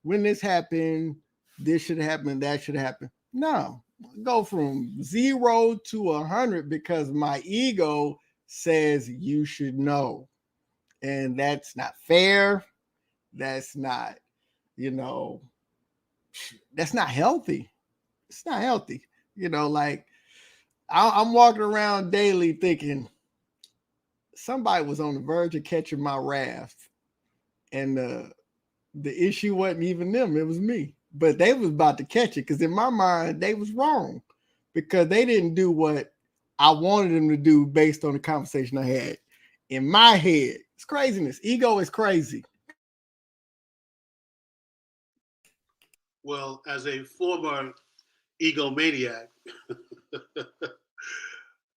this happened, this should happen, that should happen. No, go from 0 to 100 because my ego says you should know. And that's not fair. That's not, that's not healthy. It's not healthy. Like I'm walking around daily thinking somebody was on the verge of catching my wrath. And the issue wasn't even them, it was me. But they was about to catch it because in my mind, they was wrong because they didn't do what I wanted them to do based on the conversation I had in my head. It's craziness. Ego is crazy. Well, as a former egomaniac,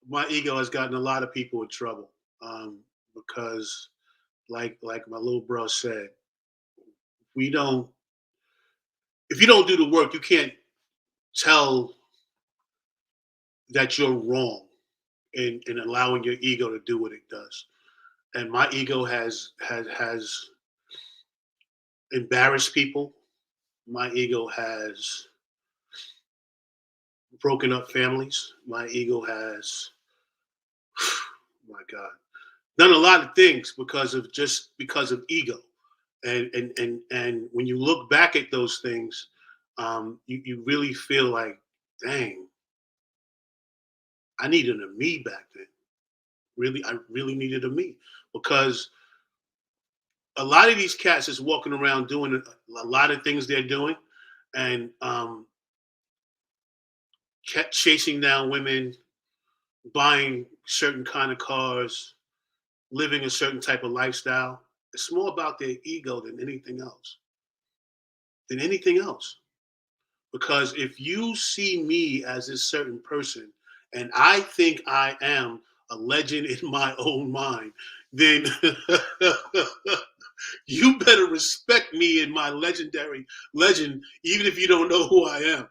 my ego has gotten a lot of people in trouble because, like my little bro said, if you don't do the work, you can't tell that you're wrong in allowing your ego to do what it does. And my ego has embarrassed people. My ego has broken up families. My ego has, my God, done a lot of things because of ego. And when you look back at those things, you really feel like, dang, I needed a me back then. I really needed a me, because a lot of these cats is walking around doing a lot of things they're doing, and kept chasing down women, buying certain kind of cars, living a certain type of lifestyle. It's more about their ego than anything else. Because if you see me as a certain person and I think I am a legend in my own mind, then you better respect me in my legendary legend, even if you don't know who I am.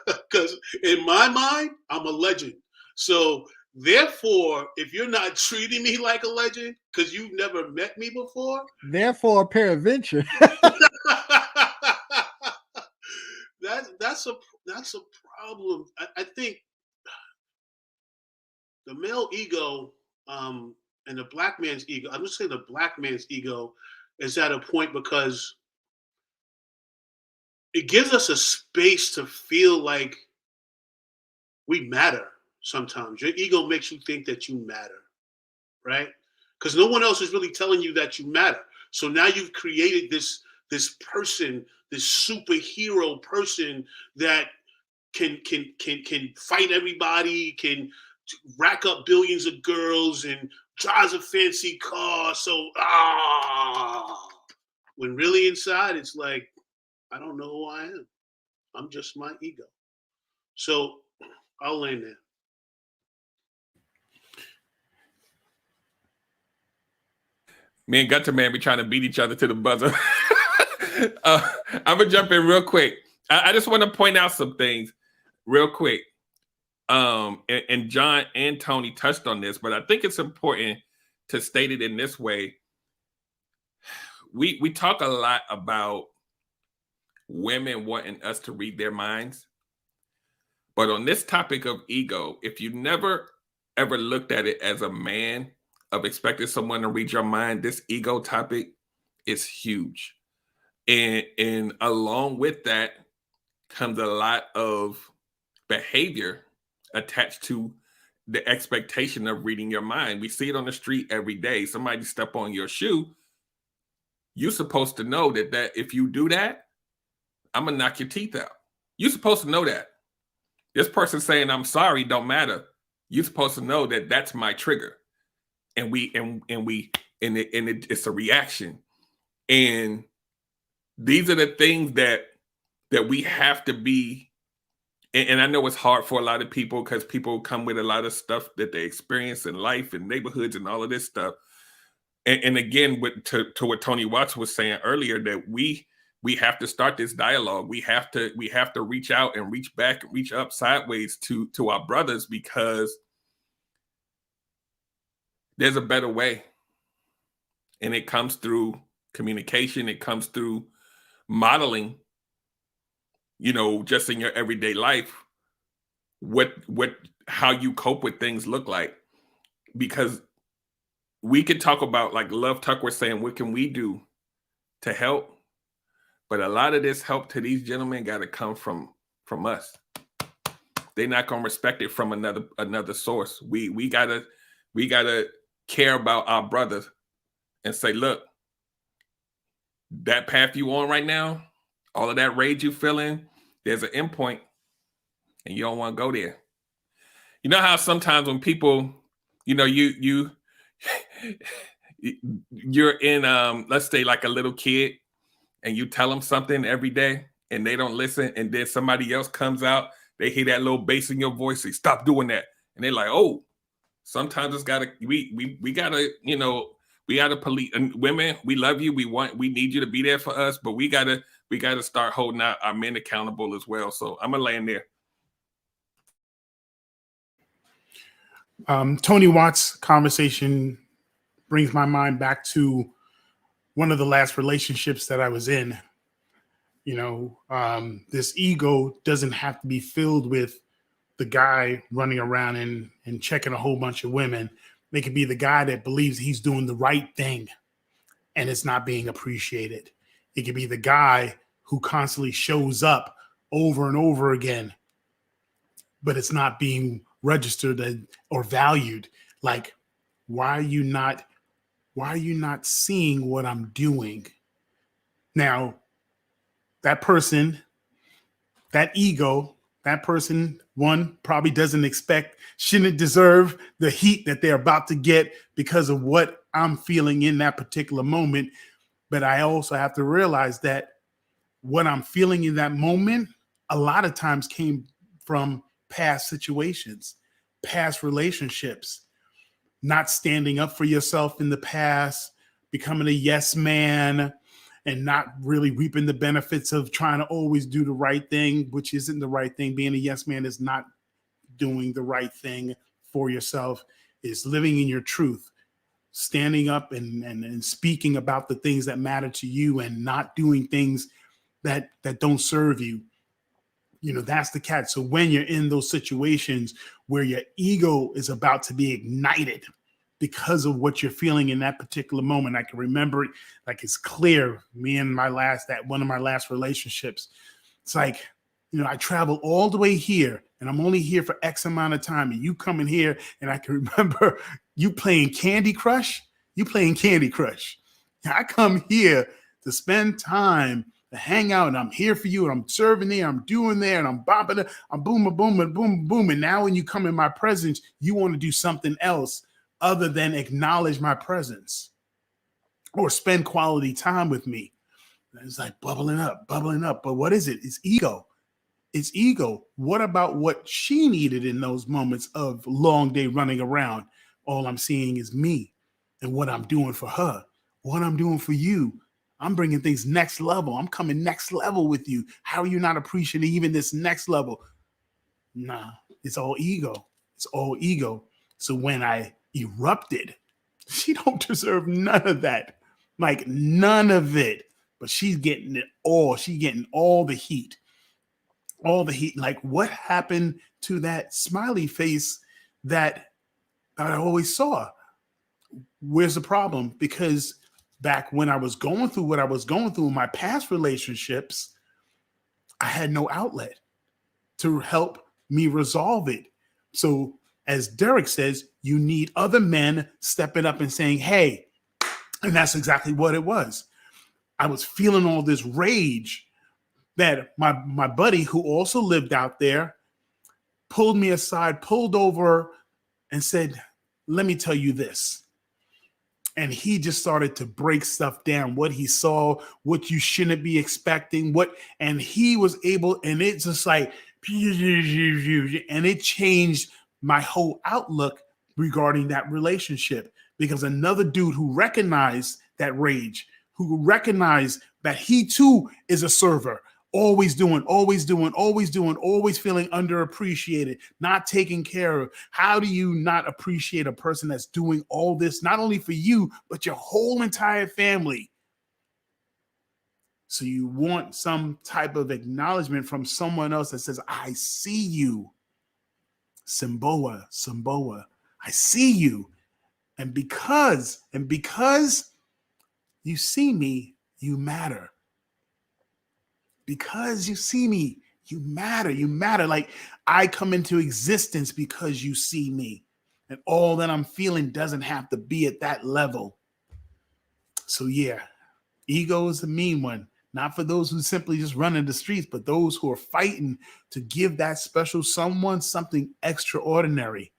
Because in my mind, I'm a legend. So therefore, if you're not treating me like a legend because you've never met me before, therefore a peradventure. That's a problem. I think the male ego and the black man's ego, I'm just saying the black man's ego is at a point because it gives us a space to feel like we matter sometimes. Your ego makes you think that you matter, right? Because no one else is really telling you that you matter. So now you've created this person, this superhero person that can fight everybody, can rack up billions of girls, and drives a fancy car. So when really inside it's like, I don't know who I am. I'm just my ego. So I'll land there. Me and Gutter Man be trying to beat each other to the buzzer. I'm gonna jump in real quick. I just want to point out some things real quick. And John and Tony touched on this, but I think it's important to state it in this way. We talk a lot about women wanting us to read their minds. But on this topic of ego, if you never ever looked at it as a man of expecting someone to read your mind, this ego topic is huge. And along with that comes a lot of behavior attached to the expectation of reading your mind. We see it on the street every day. Somebody step on your shoe. You're supposed to know that if you do that, I'm gonna knock your teeth out. You're supposed to know that. This person saying I'm sorry don't matter. You're supposed to know that that's my trigger, and it's a reaction. And these are the things that we have to be. And I know it's hard for a lot of people because people come with a lot of stuff that they experience in life and neighborhoods and all of this stuff. And again, to what Tony Watts was saying earlier, that we have to start this dialogue. We have to reach out and reach back and reach up sideways to our brothers, because there's a better way. And it comes through communication. It comes through modeling, just in your everyday life, how you cope with things look like. Because we could talk about, like Love Tuck was saying, what can we do to help? But a lot of this help to these gentlemen got to come from us. They're not gonna respect it from another source. We gotta care about our brothers and say, look, that path you on right now, all of that rage you feeling, there's an endpoint, and you don't want to go there. You know how sometimes when people, you're in let's say like a little kid, and you tell them something every day and they don't listen, and then somebody else comes out, they hear that little bass in your voice, say, stop doing that. And they're like, oh, sometimes it's gotta, we gotta, we gotta police, and women, we love you. We need you to be there for us, but we gotta start holding our men accountable as well. So I'm gonna land there. Tony Watts' conversation brings my mind back to one of the last relationships that I was in. This ego doesn't have to be filled with the guy running around and checking a whole bunch of women. It could be the guy that believes he's doing the right thing and it's not being appreciated. It could be the guy who constantly shows up over and over again, but it's not being registered or valued. Like, why are you not seeing what I'm doing? Now, that person, that ego, that person, one, probably shouldn't deserve the heat that they're about to get because of what I'm feeling in that particular moment. But I also have to realize that what I'm feeling in that moment a lot of times came from past situations, past relationships, not standing up for yourself in the past, becoming a yes man, and not really reaping the benefits of trying to always do the right thing, which isn't the right thing. Being a yes man is not doing the right thing for yourself. It's living in your truth, standing up and speaking about the things that matter to you and not doing things that don't serve you. That's the catch. So when you're in those situations where your ego is about to be ignited because of what you're feeling in that particular moment, I can remember it like it's clear. Me and one of my last relationships, it's like, I travel all the way here and I'm only here for X amount of time, and you come in here, and I can remember you playing Candy Crush. I come here to spend time, to hang out, and I'm here for you, and I'm serving there, I'm doing there, and I'm bopping it, I'm boom, boom, boom, boom, boom. And now when you come in my presence, you want to do something else other than acknowledge my presence or spend quality time with me. And it's like bubbling up. But what is it? It's ego. It's ego. What about what she needed in those moments of long day running around? All I'm seeing is me and what I'm doing for her, what I'm doing for you. I'm bringing things next level. I'm coming next level with you. How are you not appreciating even this next level? Nah, it's all ego. It's all ego. So when I erupted, she don't deserve none of that. Like none of it. But she's getting it all. She's getting all the heat. All the heat. Like what happened to that smiley face that I always saw? Where's the problem? Because back when I was going through what I was going through in my past relationships, I had no outlet to help me resolve it. So as Derek says, you need other men stepping up and saying, hey, and that's exactly what it was. I was feeling all this rage that my buddy, who also lived out there, pulled me aside, pulled over and said, let me tell you this. And he just started to break stuff down, what he saw, what you shouldn't be expecting, and he was able, and it's just like, and it changed my whole outlook regarding that relationship, because another dude who recognized that rage, who recognized that he too is a server, always doing, always feeling underappreciated, not taken care of. How do you not appreciate a person that's doing all this, not only for you, but your whole entire family? So you want some type of acknowledgement from someone else that says, I see you. Simboa, I see you. And because you see me, you matter. Because you see me, you matter. You matter. Like I come into existence because you see me. And all that I'm feeling doesn't have to be at that level. So yeah, ego is a mean one. Not for those who simply just run in the streets, but those who are fighting to give that special someone something extraordinary.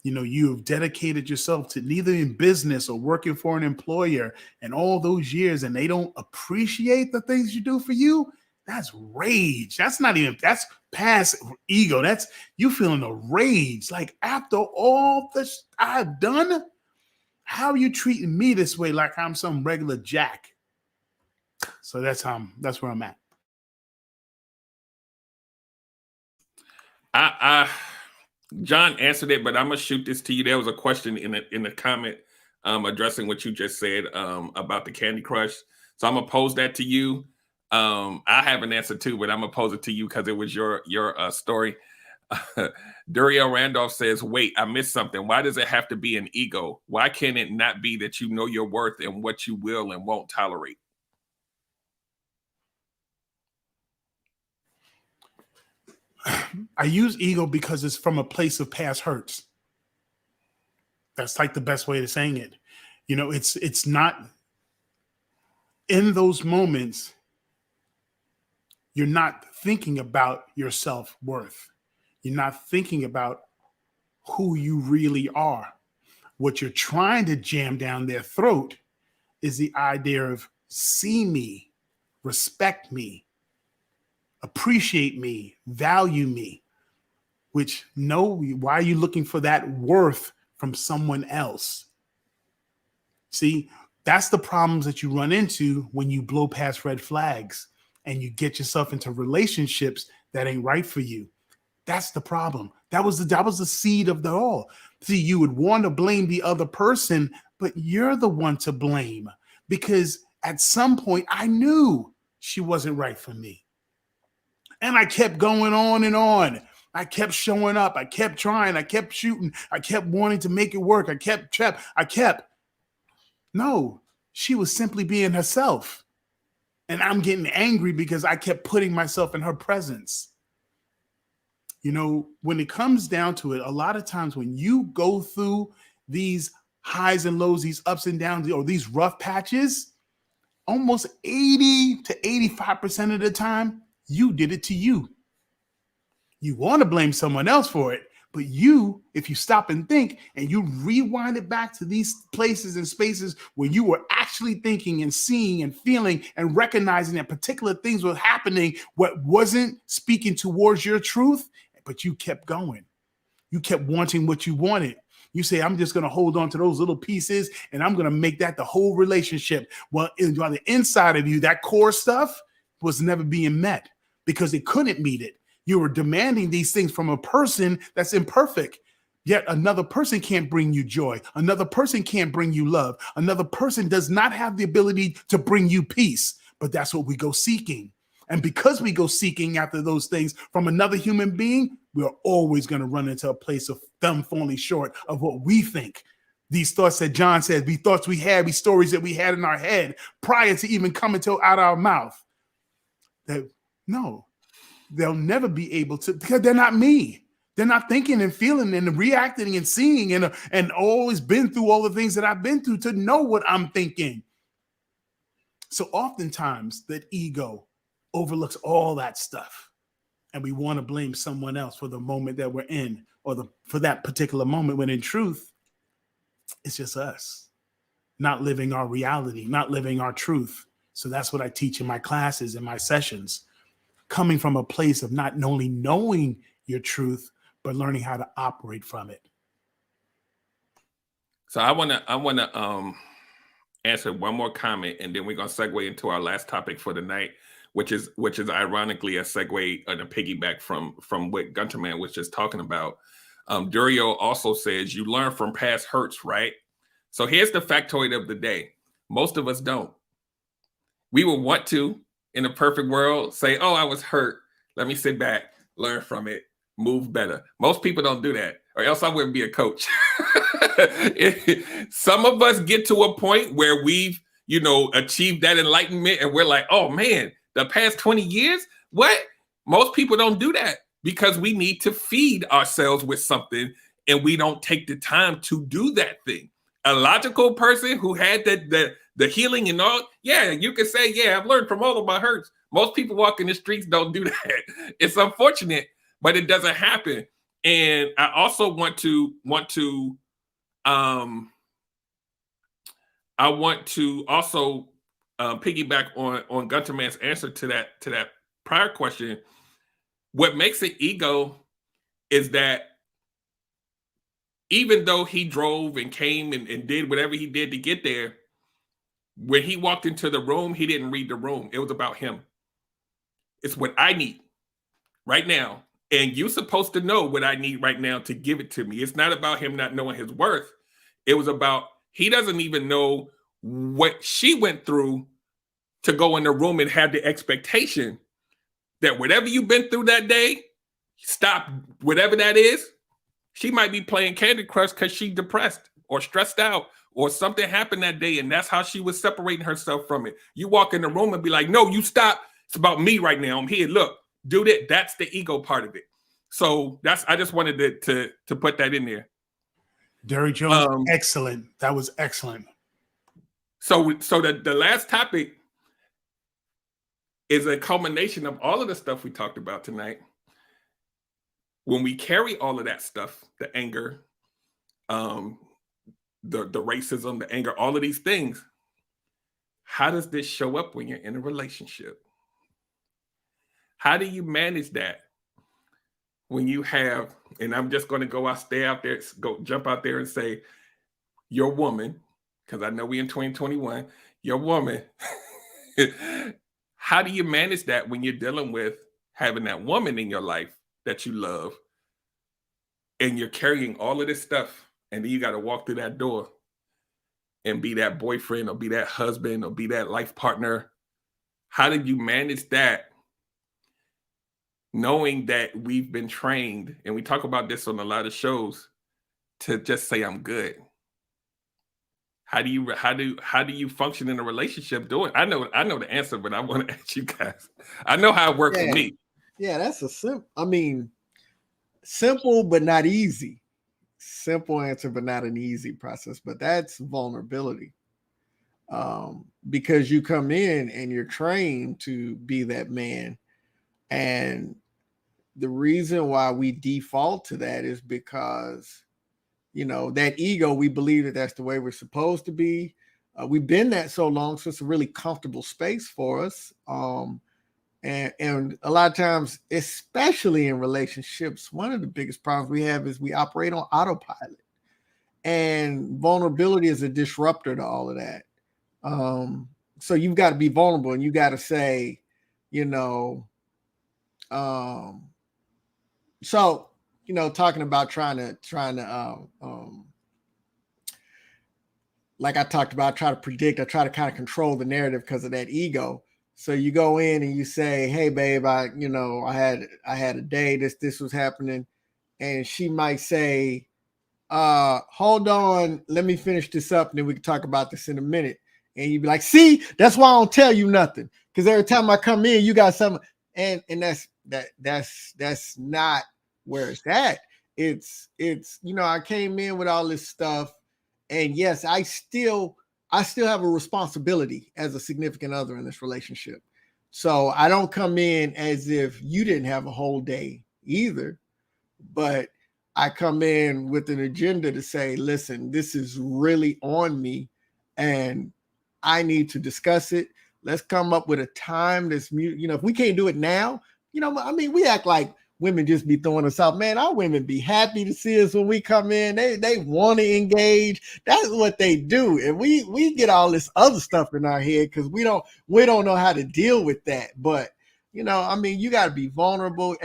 You know, you have dedicated yourself to neither in business or working for an employer and all those years, and they don't appreciate the things you do for you. That's rage. That's past ego. That's you feeling a rage. Like after all this I've done, how are you treating me this way? Like I'm some regular jack. So that's where I'm at. John answered it, but I'm gonna shoot this to you. There was a question in the comment addressing what you just said about the Candy Crush. So I'm gonna pose that to you. I have an answer too, but I'm gonna pose it to you because it was your story. Duriel Randolph says, wait, I missed something. Why does it have to be an ego? Why can't it not be that you know your worth and what you will and won't tolerate? I use ego because it's from a place of past hurts. That's like the best way of saying it. You know, it's not in those moments. You're not thinking about your self-worth. You're not thinking about who you really are. What you're trying to jam down their throat is the idea of see me, respect me, appreciate me, value me, which no, why are you looking for that worth from someone else? See, that's the problems that you run into when you blow past red flags and you get yourself into relationships that ain't right for you. That's the problem. That was the seed of the all. See, you would want to blame the other person, but you're the one to blame because at some point I knew she wasn't right for me. And I kept going on and on. I kept showing up. I kept trying. I kept shooting. I kept wanting to make it work. I kept. No, she was simply being herself. And I'm getting angry because I kept putting myself in her presence. You know, when it comes down to it, a lot of times when you go through these highs and lows, these ups and downs, or these rough patches, almost 80 to 85% of the time, you did it to you. You want to blame someone else for it, But you, if you stop and think and you rewind it back to these places and spaces where you were actually thinking and seeing and feeling and recognizing that particular things were happening, what wasn't speaking towards your truth, but you kept going. You kept wanting what you wanted. You say, I'm just going to hold on to those little pieces and I'm going to make that the whole relationship. Well, on the inside of you, that core stuff was never being met because it couldn't meet it. You were demanding these things from a person that's imperfect. Yet another person can't bring you joy. Another person can't bring you love. Another person does not have the ability to bring you peace. But that's what we go seeking. And because we go seeking after those things from another human being, we're always going to run into a place of them falling short of what we think. These thoughts that John said, these thoughts we had, these stories that we had in our head prior to even coming out of our mouth. That no, they'll never be able to, because they're not me. They're not thinking and feeling and reacting and seeing and always been through all the things that I've been through to know what I'm thinking. So oftentimes that ego overlooks all that stuff. And we want to blame someone else for the moment that we're in or for that particular moment when in truth, it's just us not living our reality, not living our truth. So that's what I teach in my classes, in my sessions, coming from a place of not only knowing your truth, but learning how to operate from it. So I want to answer one more comment, and then we're going to segue into our last topic for the night, which is ironically a segue and a piggyback from what Gunter Man was just talking about. Durio also says you learn from past hurts, right? So here's the factoid of the day. Most of us don't. We would want to, in a perfect world, say, oh, I was hurt. Let me sit back, learn from it, move better. Most people don't do that, or else I wouldn't be a coach. Some of us get to a point where we've, achieved that enlightenment and we're like, oh man, the past 20 years, what? Most people don't do that because we need to feed ourselves with something and we don't take the time to do that thing. A logical person who had the healing and all, yeah, you can say, yeah, I've learned from all of my hurts. Most people walking the streets don't do that. It's unfortunate, but it doesn't happen. And I also want to also piggyback on Gunter Man's answer to that prior question. What makes it ego is that even though he drove and came and did whatever he did to get there, when he walked into the room, he didn't read the room. It was about him. It's what I need right now. And you're supposed to know what I need right now to give it to me. It's not about him not knowing his worth. It was about he doesn't even know what she went through to go in the room and have the expectation that whatever you've been through that day, stop whatever that is. She might be playing Candy Crush because she's depressed or stressed out or something happened that day, and that's how she was separating herself from it. You walk in the room and be like, no, you stop. It's about me right now. I'm here. Look, do that. That's the ego part of it. So I just wanted to put that in there. Derrick Jones, excellent. That was excellent. So the last topic is a culmination of all of the stuff we talked about tonight. When we carry all of that stuff, the anger, the racism, the anger, all of these things, how does this show up when you're in a relationship? How do you manage that when you have, and I'm just going to jump out there and say, your woman, because I know we in 2021, your woman, how do you manage that when you're dealing with having that woman in your life that you love and you're carrying all of this stuff and then you got to walk through that door and be that boyfriend or be that husband or be that life partner? How did you manage that? Knowing that we've been trained, and we talk about this on a lot of shows, to just say I'm good. How do you function in a relationship doing? I know the answer, but I want to ask you guys. I know how it worked for me. Yeah, that's simple but not easy. Simple answer, but not an easy process. But that's vulnerability. Because you come in and you're trained to be that man, and the reason why we default to that is because, that ego, we believe that that's the way we're supposed to be. We've been that so long, so it's a really comfortable space for us. And a lot of times, especially in relationships, one of the biggest problems we have is we operate on autopilot. And vulnerability is a disruptor to all of that. So you've got to be vulnerable, and you got to say, so, talking about trying to like I talked about, try to predict, I try to kind of control the narrative because of that ego. So you go in and you say, hey babe, I had a day, this was happening. And she might say, hold on, let me finish this up, and then we can talk about this in a minute. And you'd be like, see, that's why I don't tell you nothing. Because every time I come in, you got something, and that's not where it's at. It's I came in with all this stuff, and yes, I still have a responsibility as a significant other in this relationship. So I don't come in as if you didn't have a whole day either, but I come in with an agenda to say, listen, this is really on me and I need to discuss it. Let's come up with a time that's, if we can't do it now, we act like women just be throwing us out. Man, our women be happy to see us when we come in. They want to engage. That's what they do. And we get all this other stuff in our head because we don't know how to deal with that. But, you got to be vulnerable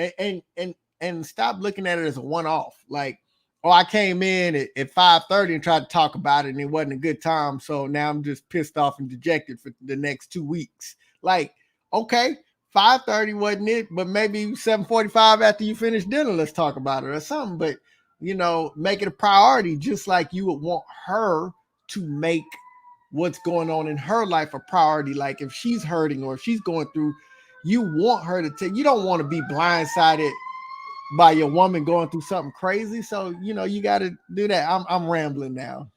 and stop looking at it as a one-off. Like, I came in at 5:30 and tried to talk about it and it wasn't a good time. So now I'm just pissed off and dejected for the next 2 weeks. Like, okay, 5:30 wasn't it, but maybe 7:45 after you finish dinner, let's talk about it or something. But, make it a priority, just like you would want her to make what's going on in her life a priority. Like if she's hurting or if she's going through, you want her to you don't want to be blindsided by your woman going through something crazy. So, you got to do that. I'm rambling now.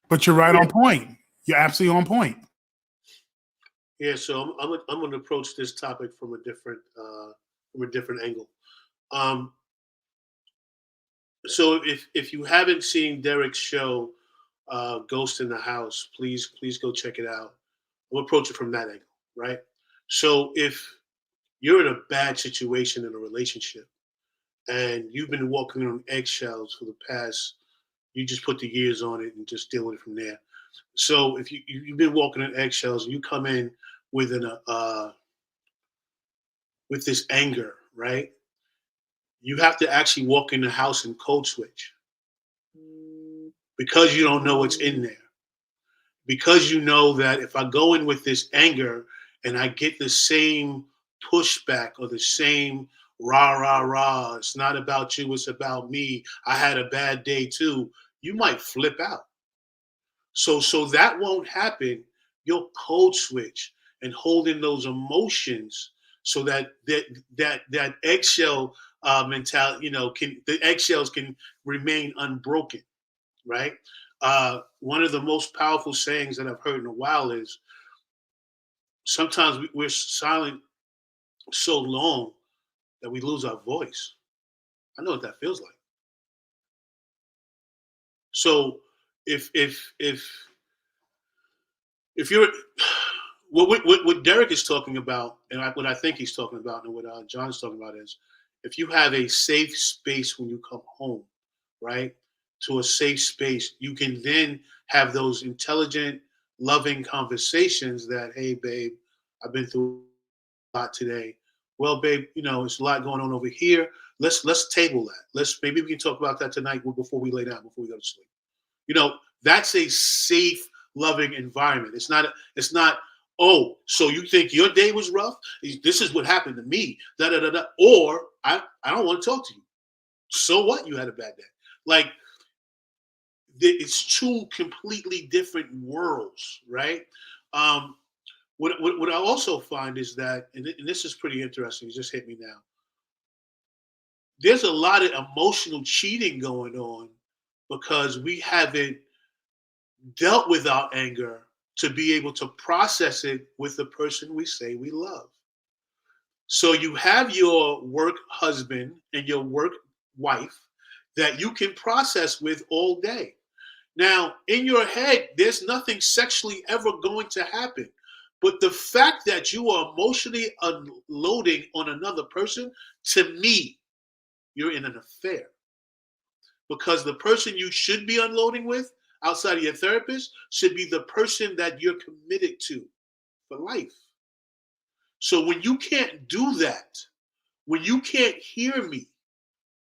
But you're right on point. You're absolutely on point. Yeah, so I'm going to approach this topic from a different angle. So if you haven't seen Derek's show, Ghost in the House, please go check it out. We'll approach it from that angle, right? So if you're in a bad situation in a relationship and you've been walking on eggshells for the past, you just put the years on it and just deal with it from there. So if you've been walking on eggshells and you come in with with this anger, right? You have to actually walk in the house and code switch because you don't know what's in there. Because you know that if I go in with this anger and I get the same pushback or the same rah, rah, rah, it's not about you, it's about me, I had a bad day too, you might flip out. So that won't happen. You'll code switch and hold in those emotions so that eggshell mentality, the eggshells can remain unbroken, right? One of the most powerful sayings that I've heard in a while is sometimes we're silent so long that we lose our voice. I know what that feels like. So if you're what Derek is talking about, and what I think he's talking about, and what John's talking about is, if you have a safe space when you come home, right, to a safe space, you can then have those intelligent, loving conversations that, hey, babe, I've been through a lot today. Well, babe, it's a lot going on over here. Let's table that. Maybe we can talk about that tonight before we lay down, before we go to sleep. That's a safe, loving environment. It's not, oh, so you think your day was rough? This is what happened to me. Da da da da. Or I don't want to talk to you. So what? You had a bad day. Like, it's two completely different worlds, right? What I also find is that, and this is pretty interesting, it just hit me now. There's a lot of emotional cheating going on because we haven't dealt with our anger to be able to process it with the person we say we love. So you have your work husband and your work wife that you can process with all day. Now, in your head, there's nothing sexually ever going to happen. But the fact that you are emotionally unloading on another person, to me, you're in an affair. Because the person you should be unloading with outside of your therapist should be the person that you're committed to for life. So when you can't do that, when you can't hear me,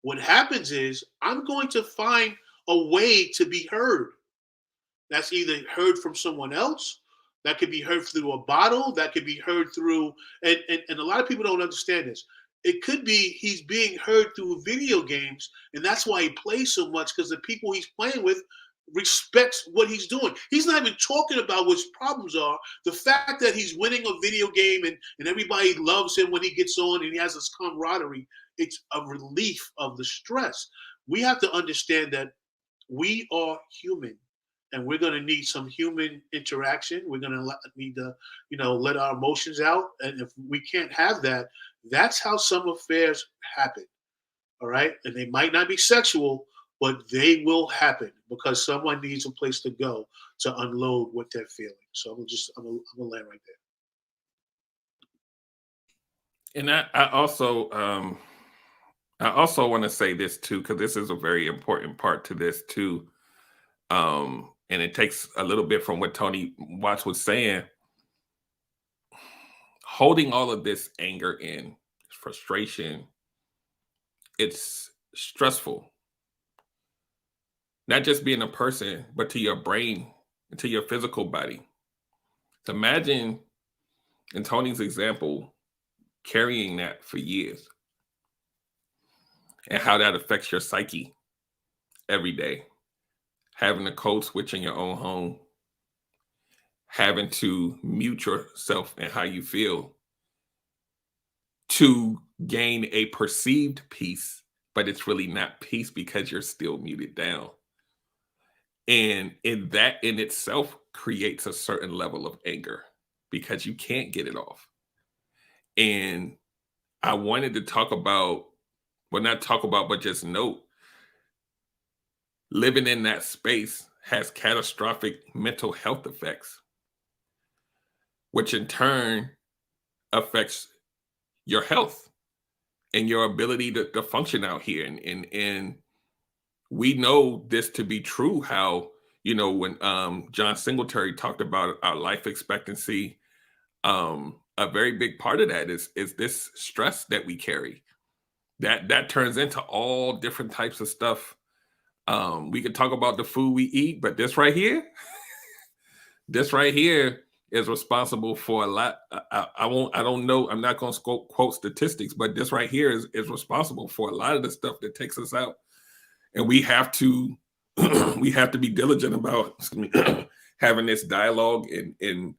what happens is I'm going to find a way to be heard. That's either heard from someone else, that could be heard through a bottle, that could be heard through, and a lot of people don't understand this. It could be he's being heard through video games, and that's why he plays so much, because the people he's playing with respects what he's doing. He's not even talking about what his problems are. The fact that he's winning a video game and everybody loves him when he gets on and he has this camaraderie, it's a relief of the stress. We have to understand that we are human and we're going to need some human interaction. We're going to need to, let our emotions out. And if we can't have that, that's how some affairs happen. All right. And they might not be sexual, but they will happen because someone needs a place to go to unload what they're feeling. So I'm gonna land right there. And I also want to say this too, because this is a very important part to this too. And it takes a little bit from what Tony Watts was saying. Holding all of this anger in, frustration, it's stressful. Not just being a person, but to your brain and to your physical body. So imagine, in Tony's example, carrying that for years and how that affects your psyche every day. Having a code switch in your own home, having to mute yourself and how you feel to gain a perceived peace, but it's really not peace because you're still muted down. And that in itself creates a certain level of anger because you can't get it off. And I wanted to talk about, but just note, living in that space has catastrophic mental health effects, which in turn affects your health and your ability to function out here. And we know this to be true, how, when John Singletary talked about our life expectancy, a very big part of that is this stress that we carry. That turns into all different types of stuff. We could talk about the food we eat, but this right here is responsible for a lot. I don't know. I'm not going to quote statistics, but this right here is responsible for a lot of the stuff that takes us out. And we have to be diligent about having this dialogue and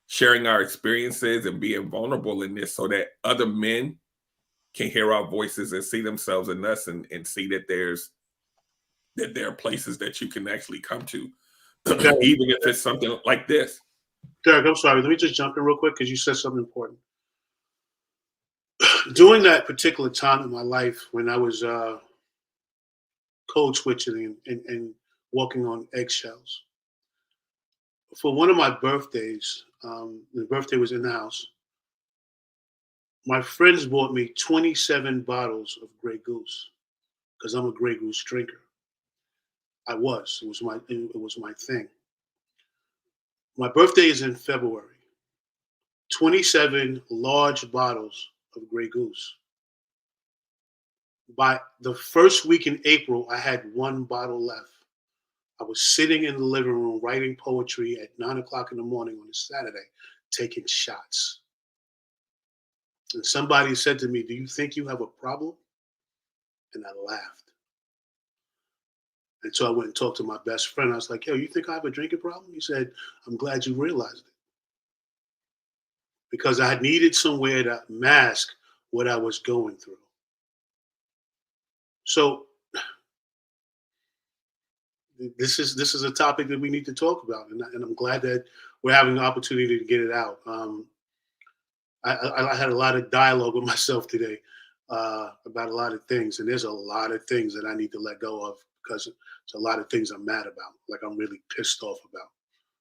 sharing our experiences and being vulnerable in this so that other men can hear our voices and see themselves in us and see that there are places that you can actually come to, even if it's something like this. Derek, I'm sorry. Let me just jump in real quick because you said something important. During that particular time in my life when I was code switching and walking on eggshells, for one of my birthdays, the birthday was in the house, my friends bought me 27 bottles of Grey Goose because I'm a Grey Goose drinker. It was my thing. My birthday is in February. 27 large bottles of Grey Goose. By the first week in April, I had one bottle left. I was sitting in the living room writing poetry at 9:00 in the morning on a Saturday, taking shots. And somebody said to me, "Do you think you have a problem?" And I laughed. And so I went and talked to my best friend. I was like, "Yo, you think I have a drinking problem?" He said, "I'm glad you realized it." Because I needed somewhere to mask what I was going through. So this is a topic that we need to talk about. And I'm glad that we're having the opportunity to get it out. I had a lot of dialogue with myself today about a lot of things, and there's a lot of things that I need to let go of because there's a lot of things I'm mad about, like I'm really pissed off about.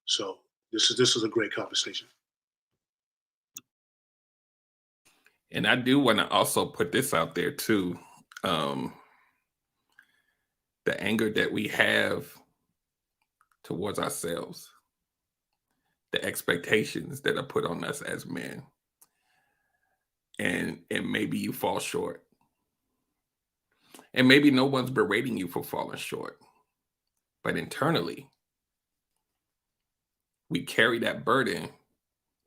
So this is a great conversation. And I do want to also put this out there too. The anger that we have towards ourselves, the expectations that are put on us as men, and maybe you fall short. And maybe no one's berating you for falling short. But internally, we carry that burden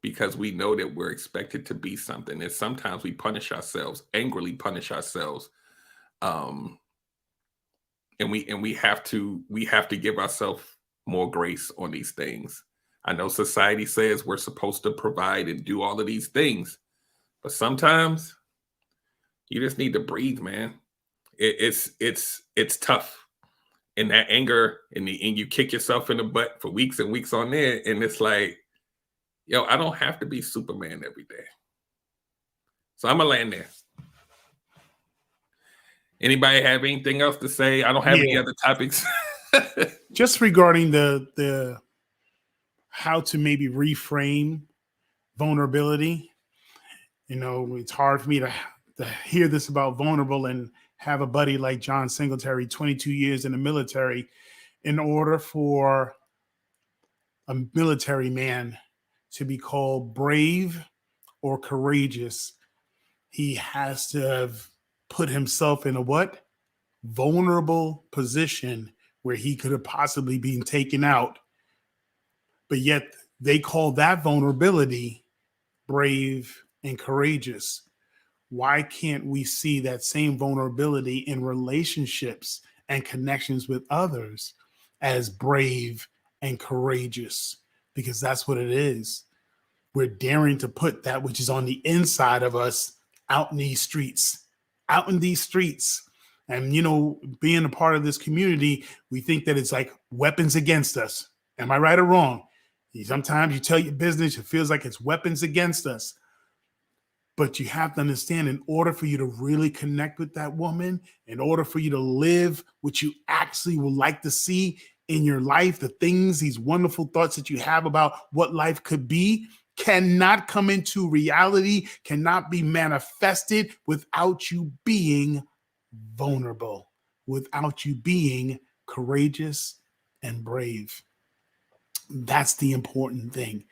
because we know that we're expected to be something. And sometimes we punish ourselves, angrily punish ourselves. And we have to give ourselves more grace on these things. I know society says we're supposed to provide and do all of these things, but sometimes you just need to breathe, man. It's tough. And that anger, and you kick yourself in the butt for weeks and weeks on there, and it's like, yo, I don't have to be Superman every day. So I'm gonna land there. Anybody have anything else to say? I don't have any other topics. Just regarding the how to maybe reframe vulnerability. You know, it's hard for me to hear this about vulnerable and have a buddy like John Singletary, 22 years in the military. In order for a military man to be called brave or courageous, he has to have put himself in a what? Vulnerable position where he could have possibly been taken out. But yet they call that vulnerability brave and courageous. Why can't we see that same vulnerability in relationships and connections with others as brave and courageous? Because that's what it is. We're daring to put that which is on the inside of us out in these streets. And, you know, being a part of this community, we think that it's like weapons against us. Am I right or wrong? Sometimes you tell your business, it feels like it's weapons against us. But you have to understand, in order for you to really connect with that woman, in order for you to live what you actually would like to see in your life, the things, these wonderful thoughts that you have about what life could be, cannot come into reality, cannot be manifested without you being vulnerable, without you being courageous and brave. That's the important thing.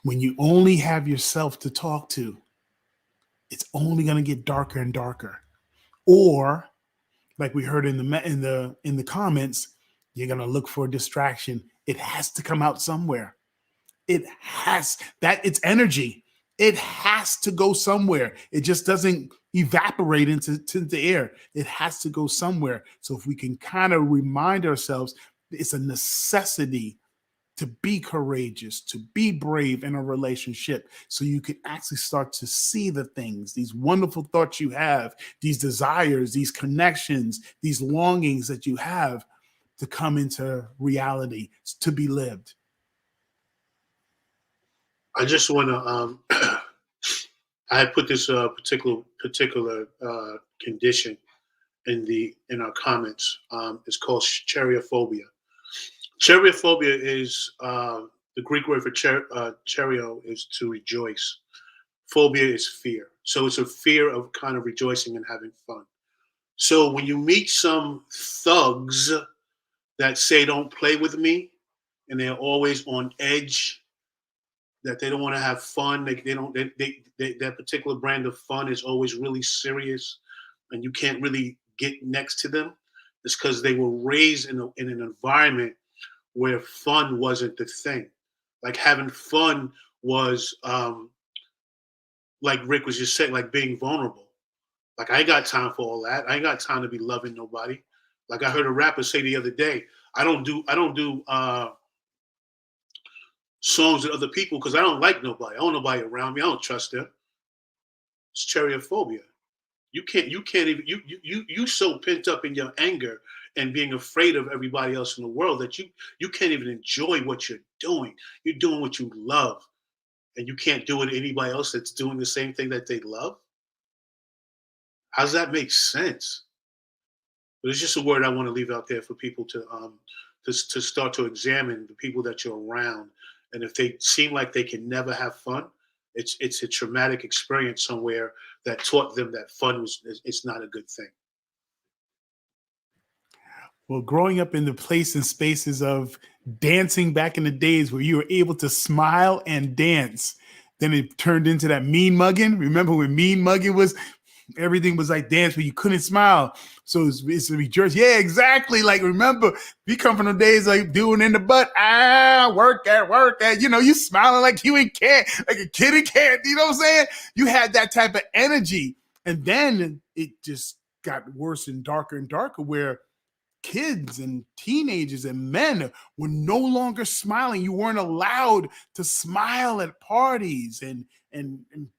When you only have yourself to talk to, it's only going to get darker and darker. Or, like we heard in the comments, you're going to look for a distraction. It has to come out somewhere. It's energy. It has to go somewhere. It just doesn't evaporate into the air. It has to go somewhere. So if we can kind of remind ourselves, it's a necessity to be courageous, to be brave in a relationship, so you can actually start to see the things, these wonderful thoughts you have, these desires, these connections, these longings that you have to come into reality, to be lived. I just want to. I had put this particular condition in our comments. It's called chariophobia. Chariophobia is the Greek word for chario is to rejoice. Phobia is fear. So it's a fear of kind of rejoicing and having fun. So when you meet some thugs that say don't play with me, and they're always on edge, that they don't want to have fun, that particular brand of fun is always really serious, and you can't really get next to them, it's because they were raised in an environment where fun wasn't the thing. Like having fun was, like Rick was just saying, like being vulnerable. Like I ain't got time for all that. I ain't got time to be loving nobody. Like I heard a rapper say the other day, I don't do songs with other people because I don't like nobody. I don't want nobody around me. I don't trust them. It's chariophobia. You can't even, you so pent up in your anger and being afraid of everybody else in the world that you can't even enjoy what you're doing. You're doing what you love. and you can't do it to anybody else that's doing the same thing that they love? How does that make sense? But it's just a word I want to leave out there for people to start to examine the people that you're around, and if they seem like they can never have fun, it's a traumatic experience somewhere that taught them that fun it's not a good thing. Well, growing up in the place and spaces of dancing back in the days where you were able to smile and dance, then it turned into that mean mugging. Remember when mean mugging was, everything was like dance, but you couldn't smile. So it's a rejoice. Yeah, exactly. Like, remember, we come from the days like doing in the butt, work at, you smiling like you ain't can't, like a kid in can't, you know what I'm saying? You had that type of energy. And then it just got worse and darker where kids and teenagers and men were no longer smiling. You weren't allowed to smile at parties and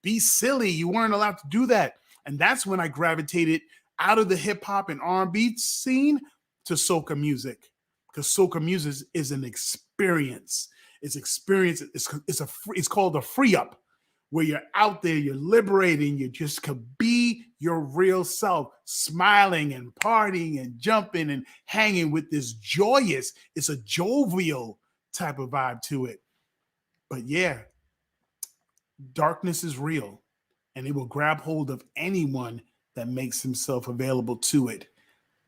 be silly. You weren't allowed to do that. And that's when I gravitated out of the hip hop and R&B scene to soca music, because soca music is an experience. It's experience. It's called a free up, where you're out there, you're liberating, you just could be your real self, smiling and partying and jumping and hanging with this joyous, it's a jovial type of vibe to it. But yeah, darkness is real, and it will grab hold of anyone that makes himself available to it,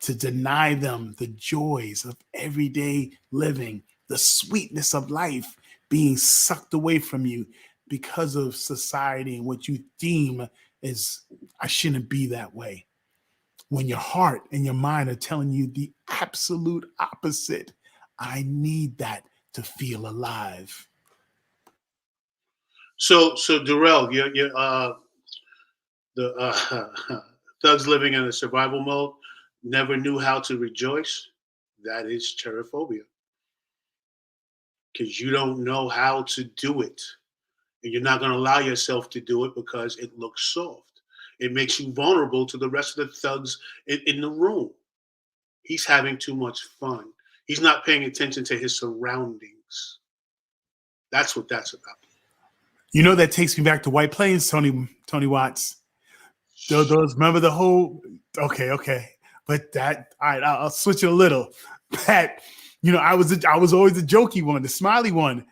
to deny them the joys of everyday living, the sweetness of life being sucked away from you because of society and what you deem as, I shouldn't be that way. When your heart and your mind are telling you the absolute opposite. I need that to feel alive. So Darrell, you're the thugs living in a survival mode never knew how to rejoice. That is cherophobia, because you don't know how to do it. And you're not going to allow yourself to do it because it looks soft. It makes you vulnerable to the rest of the thugs in the room. He's having too much fun. He's not paying attention to his surroundings. That's what that's about. You know, that takes me back to White Plains, Tony Watts. Those remember the whole, okay. But that, all right, I'll switch it a little. That, I was always the jokey one, the smiley one.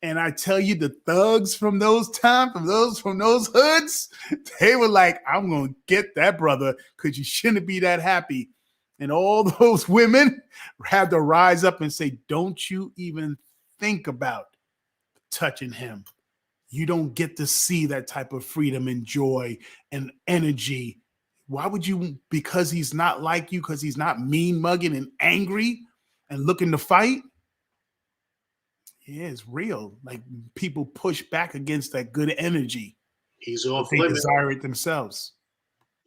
And I tell you, the thugs from those times, from those hoods, they were like, I'm going to get that brother because you shouldn't be that happy. And all those women had to rise up and say, don't you even think about touching him. You don't get to see that type of freedom and joy and energy. Why would you? Because he's not like you, because he's not mean mugging and angry and looking to fight. Yeah, it's real. Like, people push back against that good energy. He's off they limits. Desire it themselves.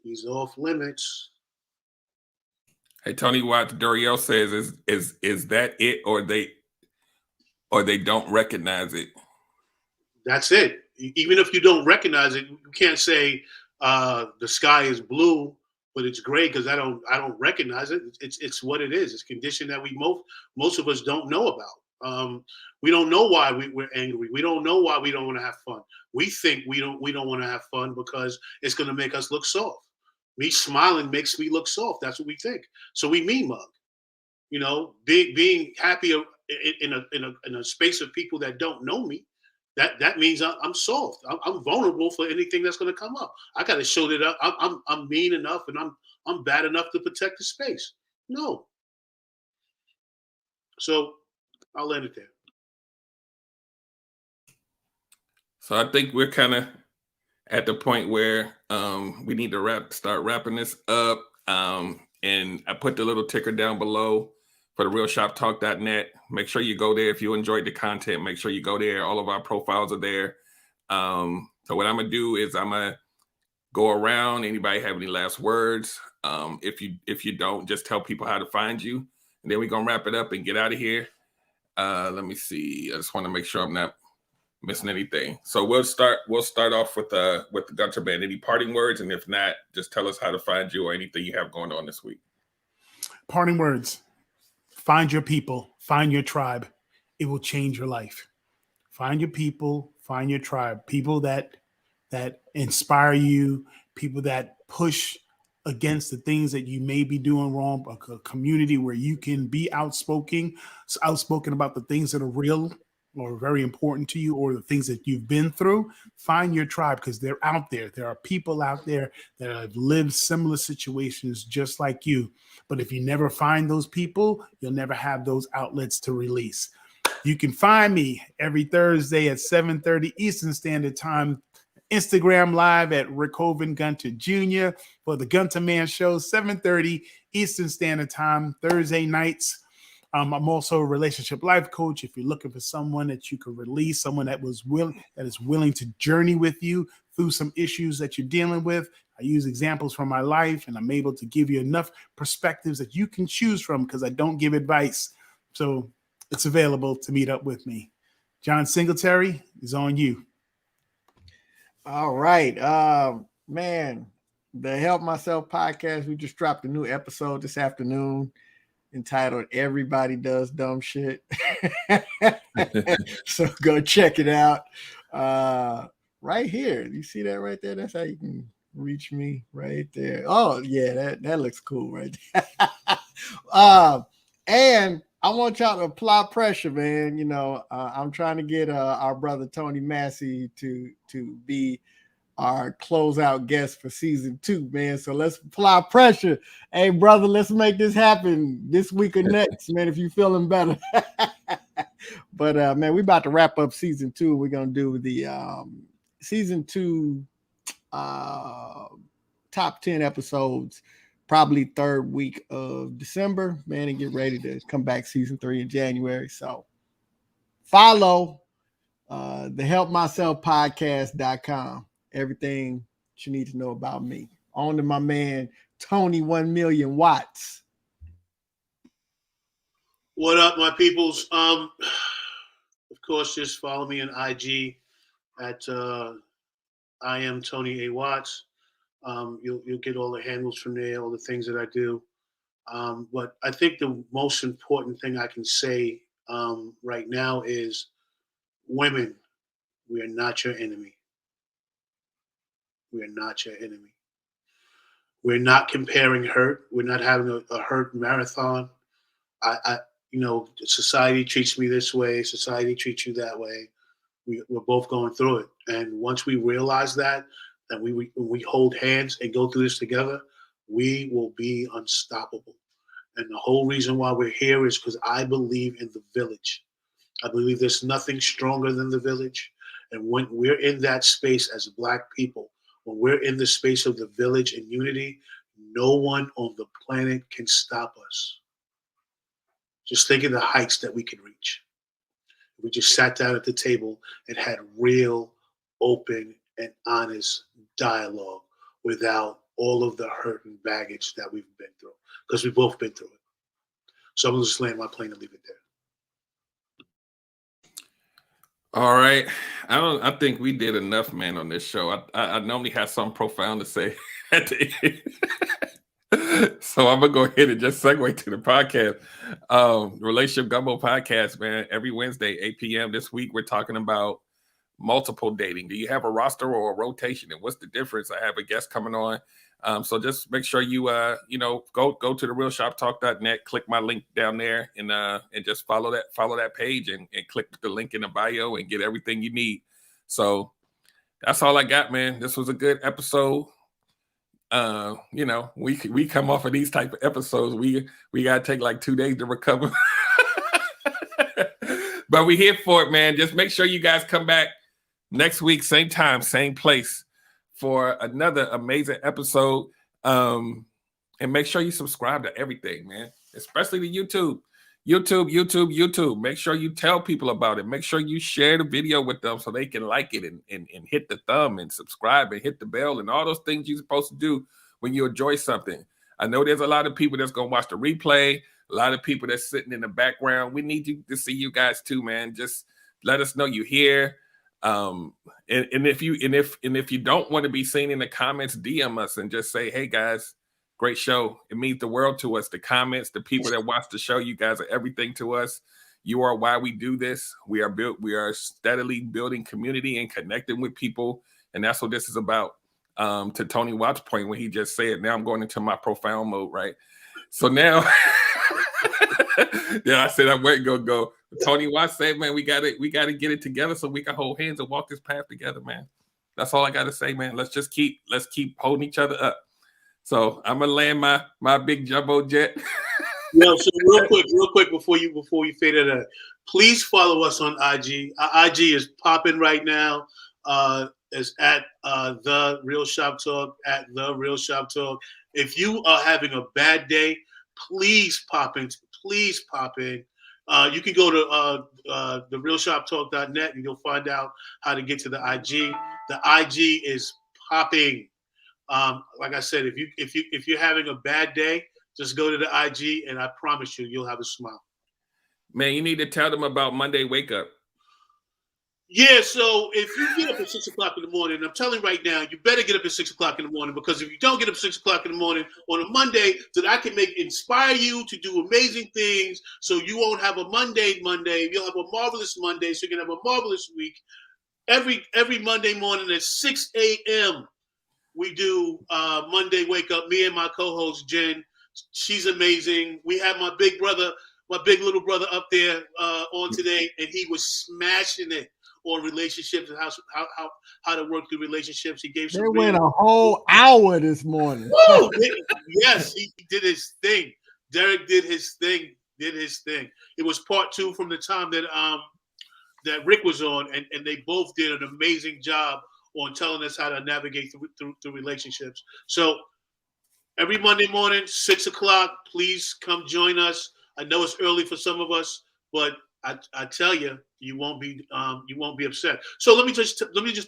He's off limits. Hey, Tony Watts, Duriel says, is that it, or they don't recognize it? That's it. Even if you don't recognize it, you can't say the sky is blue, but it's gray because I don't recognize it. It's what it is. It's a condition that most of us don't know about. We don't know why we're angry. We don't know why we don't want to have fun. We think we don't want to have fun because it's going to make us look soft. Me smiling makes me look soft. That's what we think. So we mean mug. Being happy in a space of people that don't know me. That means I'm soft. I'm vulnerable for anything that's going to come up. I got to show that I'm mean enough and I'm bad enough to protect the space. No. So I'll end it there. So I think we're kind of at the point where we need to start wrapping this up. And I put the little ticker down below for therealshoptalk.net. Make sure you go there. If you enjoyed the content, make sure you go there. All of our profiles are there. So what I'm going to do is I'm going to go around. Anybody have any last words? If you don't, just tell people how to find you. And then we're going to wrap it up and get out of here. Let me see. I just want to make sure I'm not missing anything. So we'll start off with the Gunter Band. Any parting words? And if not, just tell us how to find you or anything you have going on this week. Parting words. Find your people. Find your tribe. It will change your life. Find your people. Find your tribe, people that inspire you, people that push against the things that you may be doing wrong, a community where you can be outspoken about the things that are real or very important to you, or the things that you've been through. Find your tribe, because they're out there. There are people out there that have lived similar situations just like you. But if you never find those people, you'll never have those outlets to release. You can find me every Thursday at 7:30 Eastern Standard Time, Instagram Live at Rick Hoven Gunter Jr. for the Gunter Man Show, 7:30 Eastern Standard Time, Thursday nights. I'm also a relationship life coach. If you're looking for someone that you could release, someone that is willing to journey with you through some issues that you're dealing with, I use examples from my life, and I'm able to give you enough perspectives that you can choose from, because I don't give advice. So it's available to meet up with me. John Singletary is on you. All right. Man, the Help Myself podcast, we just dropped a new episode this afternoon entitled Everybody Does Dumb Shit. So go check it out. Right here. You see that right there? That's how you can reach me right there. Oh, yeah, that looks cool right there. And I want y'all to apply pressure, man. You know, I'm trying to get our brother Tony Massey to be our closeout guest for season 2, man. So let's apply pressure. Hey, brother, let's make this happen this week or next, man, if you're feeling better. But, man, we're about to wrap up season 2. We're going to do the season 2 top 10 episodes, probably third week of December, man, and get ready to come back season 3 in January. So follow the helpmyselfpodcast.com. Everything you need to know about me. On to my man, Tony 1 Million Watts. What up, my peoples? Of course, just follow me on IG at I am Tony A. Watts. You'll get all the handles from there, all the things that I do. But I think the most important thing I can say right now is, women, we are not your enemy. We are not your enemy. We're not comparing hurt. We're not having a hurt marathon. Society treats me this way. Society treats you that way. We're both going through it. And once we realize that we hold hands and go through this together, we will be unstoppable. And the whole reason why we're here is because I believe in the village. I believe there's nothing stronger than the village. And when we're in that space as Black people, when we're in the space of the village and unity, no one on the planet can stop us. Just think of the heights that we can reach. We just sat down at the table and had real, open, and honest dialogue without all of the hurt and baggage that we've been through, because we've both been through it. So I'm going to just land my plane and leave it there. All right. I think we did enough, man, on this show. I normally have something profound to say at the end. So I'm going to go ahead and just segue to the podcast. Relationship Gumbo podcast, man. Every Wednesday, 8 p.m. This week, we're talking about multiple dating. Do you have a roster or a rotation? And what's the difference? I have a guest coming on. So just make sure you go to the realshoptalk.net, click my link down there, and just follow that page and click the link in the bio and get everything you need. So that's all I got, man. This was a good episode. We come off of these type of episodes. We gotta take like 2 days to recover. But we here for it, man. Just make sure you guys come back next week, same time, same place, for another amazing episode. And make sure you subscribe to everything, man, especially to YouTube. Make sure you tell people about it. Make sure you share the video with them so they can like it and hit the thumb and subscribe and hit the bell and all those things you're supposed to do when you enjoy something. I know there's a lot of people that's going to watch the replay, a lot of people that's sitting in the background. We need you to see you guys too, man. Just let us know you're here. And if you don't want to be seen in the comments, DM us and just say, hey guys, great show. It means the world to us. The comments, the people that watch the show, you guys are everything to us. You are why we do this. We are steadily building community and connecting with people, and that's what this is about. To Tony Watt's point when he just said, now I'm going into my profound mode, right? So now, yeah, I said I wasn't gonna go. Tony Watt said, man, we gotta get it together so we can hold hands and walk this path together, man. That's all I gotta say, man. Let's keep holding each other up. So I'm gonna land my big jumbo jet. Yo, so real quick before you fade it out, please follow us on IG. Our IG is popping right now. It's at The Real Shop Talk, at The Real Shop Talk. If you are having a bad day, please pop in. You can go to therealshoptalk.net and you'll find out how to get to the IG. The IG is popping. Like I said, if you're having a bad day, just go to the IG and I promise you'll have a smile. Man, you need to tell them about Monday Wake Up. Yeah, so if you get up at 6 o'clock in the morning, I'm telling you right now, you better get up at 6 o'clock in the morning, because if you don't get up at 6 o'clock in the morning on a Monday, then I can inspire you to do amazing things, so you won't have a Monday. You'll have a marvelous Monday, so you can have a marvelous week. Every Monday morning at 6 a.m., we do Monday Wake Up. Me and my co-host Jen, she's amazing. We have my big little brother up there on today, and he was smashing it on relationships and how to work through relationships. He gave some. They went a whole hour this morning. Woo! Yes, he did his thing. Derek did his thing. It was part 2 from the time that Rick was on, and they both did an amazing job on telling us how to navigate through relationships. So every Monday morning, 6 o'clock, please come join us. I know it's early for some of us, but I tell you, you won't be upset. So let me just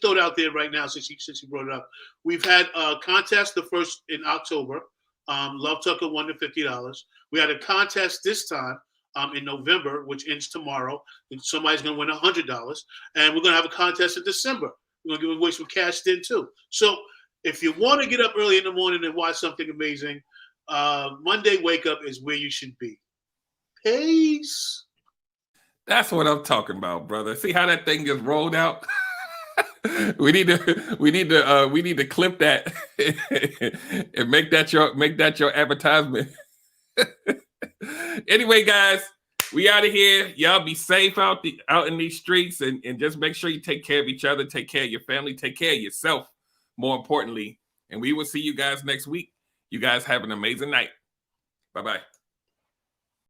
throw it out there right now, since you brought it up. We've had a contest the first in October. Love Tucker won the $50. We had a contest this time in November, which ends tomorrow, and somebody's going to win $100. And we're going to have a contest in December. We're going to give away some cash then too. So if you want to get up early in the morning and watch something amazing, Monday Wake Up is where you should be. Peace. That's what I'm talking about, brother. See how that thing just rolled out? we need to clip that and make that your advertisement. Anyway, guys, we out of here. Y'all be safe out in these streets, and just make sure you take care of each other, take care of your family, take care of yourself, more importantly. And we will see you guys next week. You guys have an amazing night. Bye-bye.